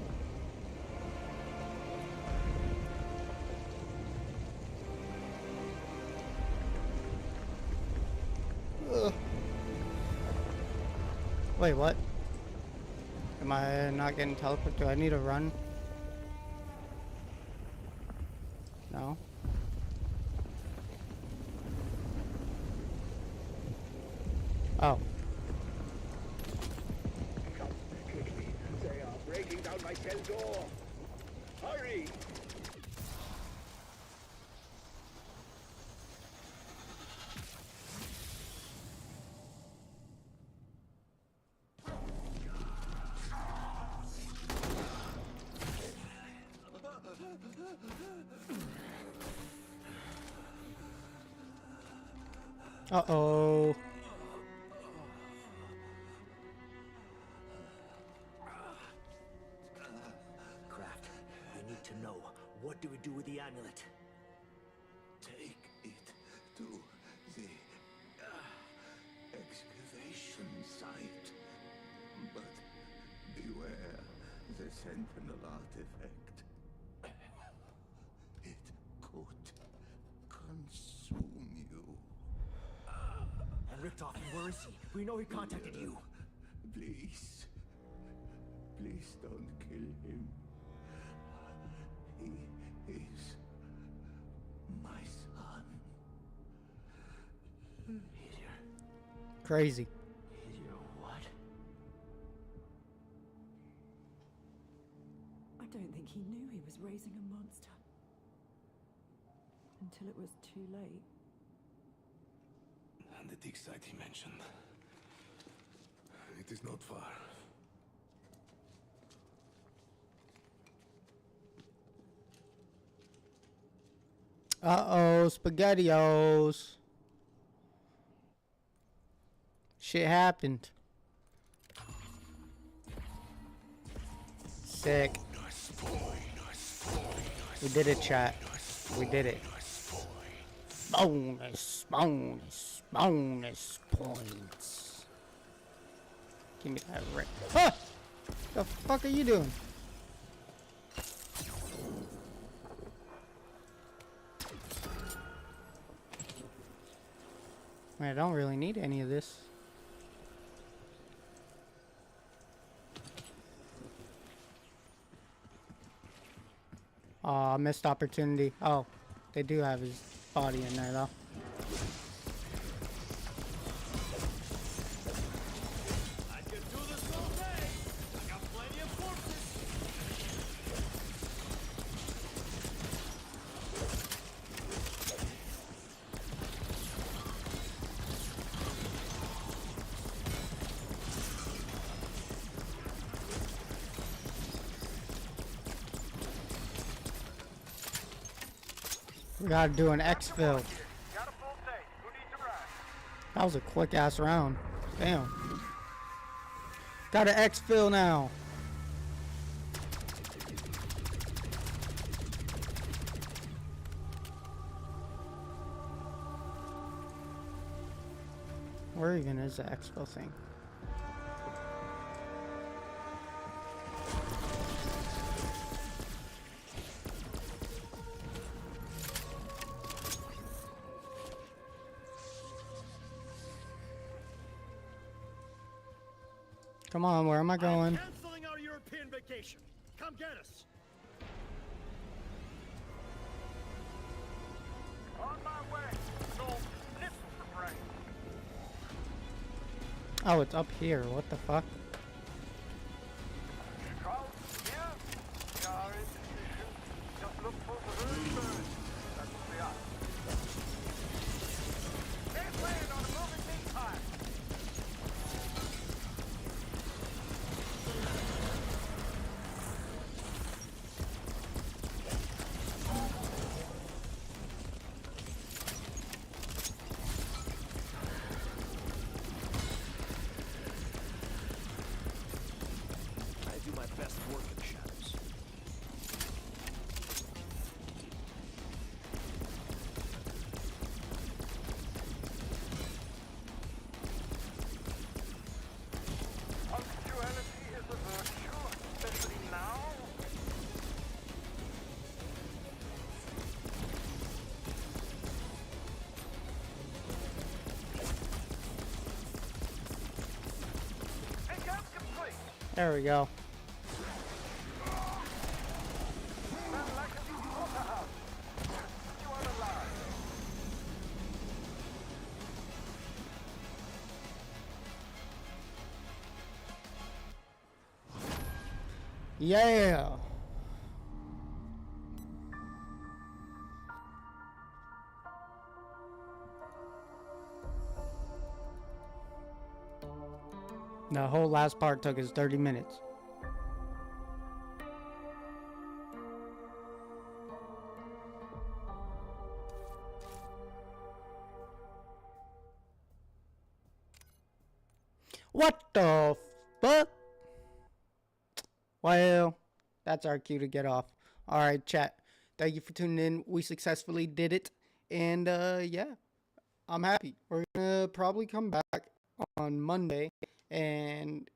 Wait, what? Am I not getting teleported? Do I need to run? No. Oh. Come, quickly. They are breaking down my cell door. Hurry! Uh-oh. Kraft, we need to know, what do we do with the amulet? Take it to the excavation site. But beware the Sentinel artifact. It could consume you. And Richtofen, where is he? We know he contacted you. Please. Please don't kill him. He is my son. He's your... Crazy. He's your what? I don't think he knew he was raising a monster. Until it was too late. And the dig site he mentioned. It is not far. Uh-oh, SpaghettiOs. Shit happened. Sick. We did it, chat. We did it. Bonus points. Give me that red. Ah! The fuck are you doing? I don't really need any of this. Aw, missed opportunity. Oh, they do have his body in there though. I can do this all day. I got plenty of corpses. We gotta do an exfil. Got a full tank. Who needs a ride? That was a quick ass round. Damn. Got an exfil now. Where even is the exfil thing? Come on, where am I going? Canceling our European vacation. Come get us. On my way. So, this is the break. Oh, it's up here. What the fuck? Crowd, here. We are in position. Just look for the early bird. That's what we are. Can't land on a moving big time. There we go. Yeah. The whole last part took us 30 minutes. What the fuck? Well, that's our cue to get off. All right, chat. Thank you for tuning in. We successfully did it. And yeah, I'm happy. We're going to probably come back on Monday. And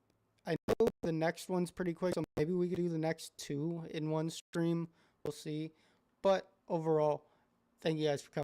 I know the next one's pretty quick, so maybe we could do the next 2 in one stream. We'll see. But overall, thank you guys for coming.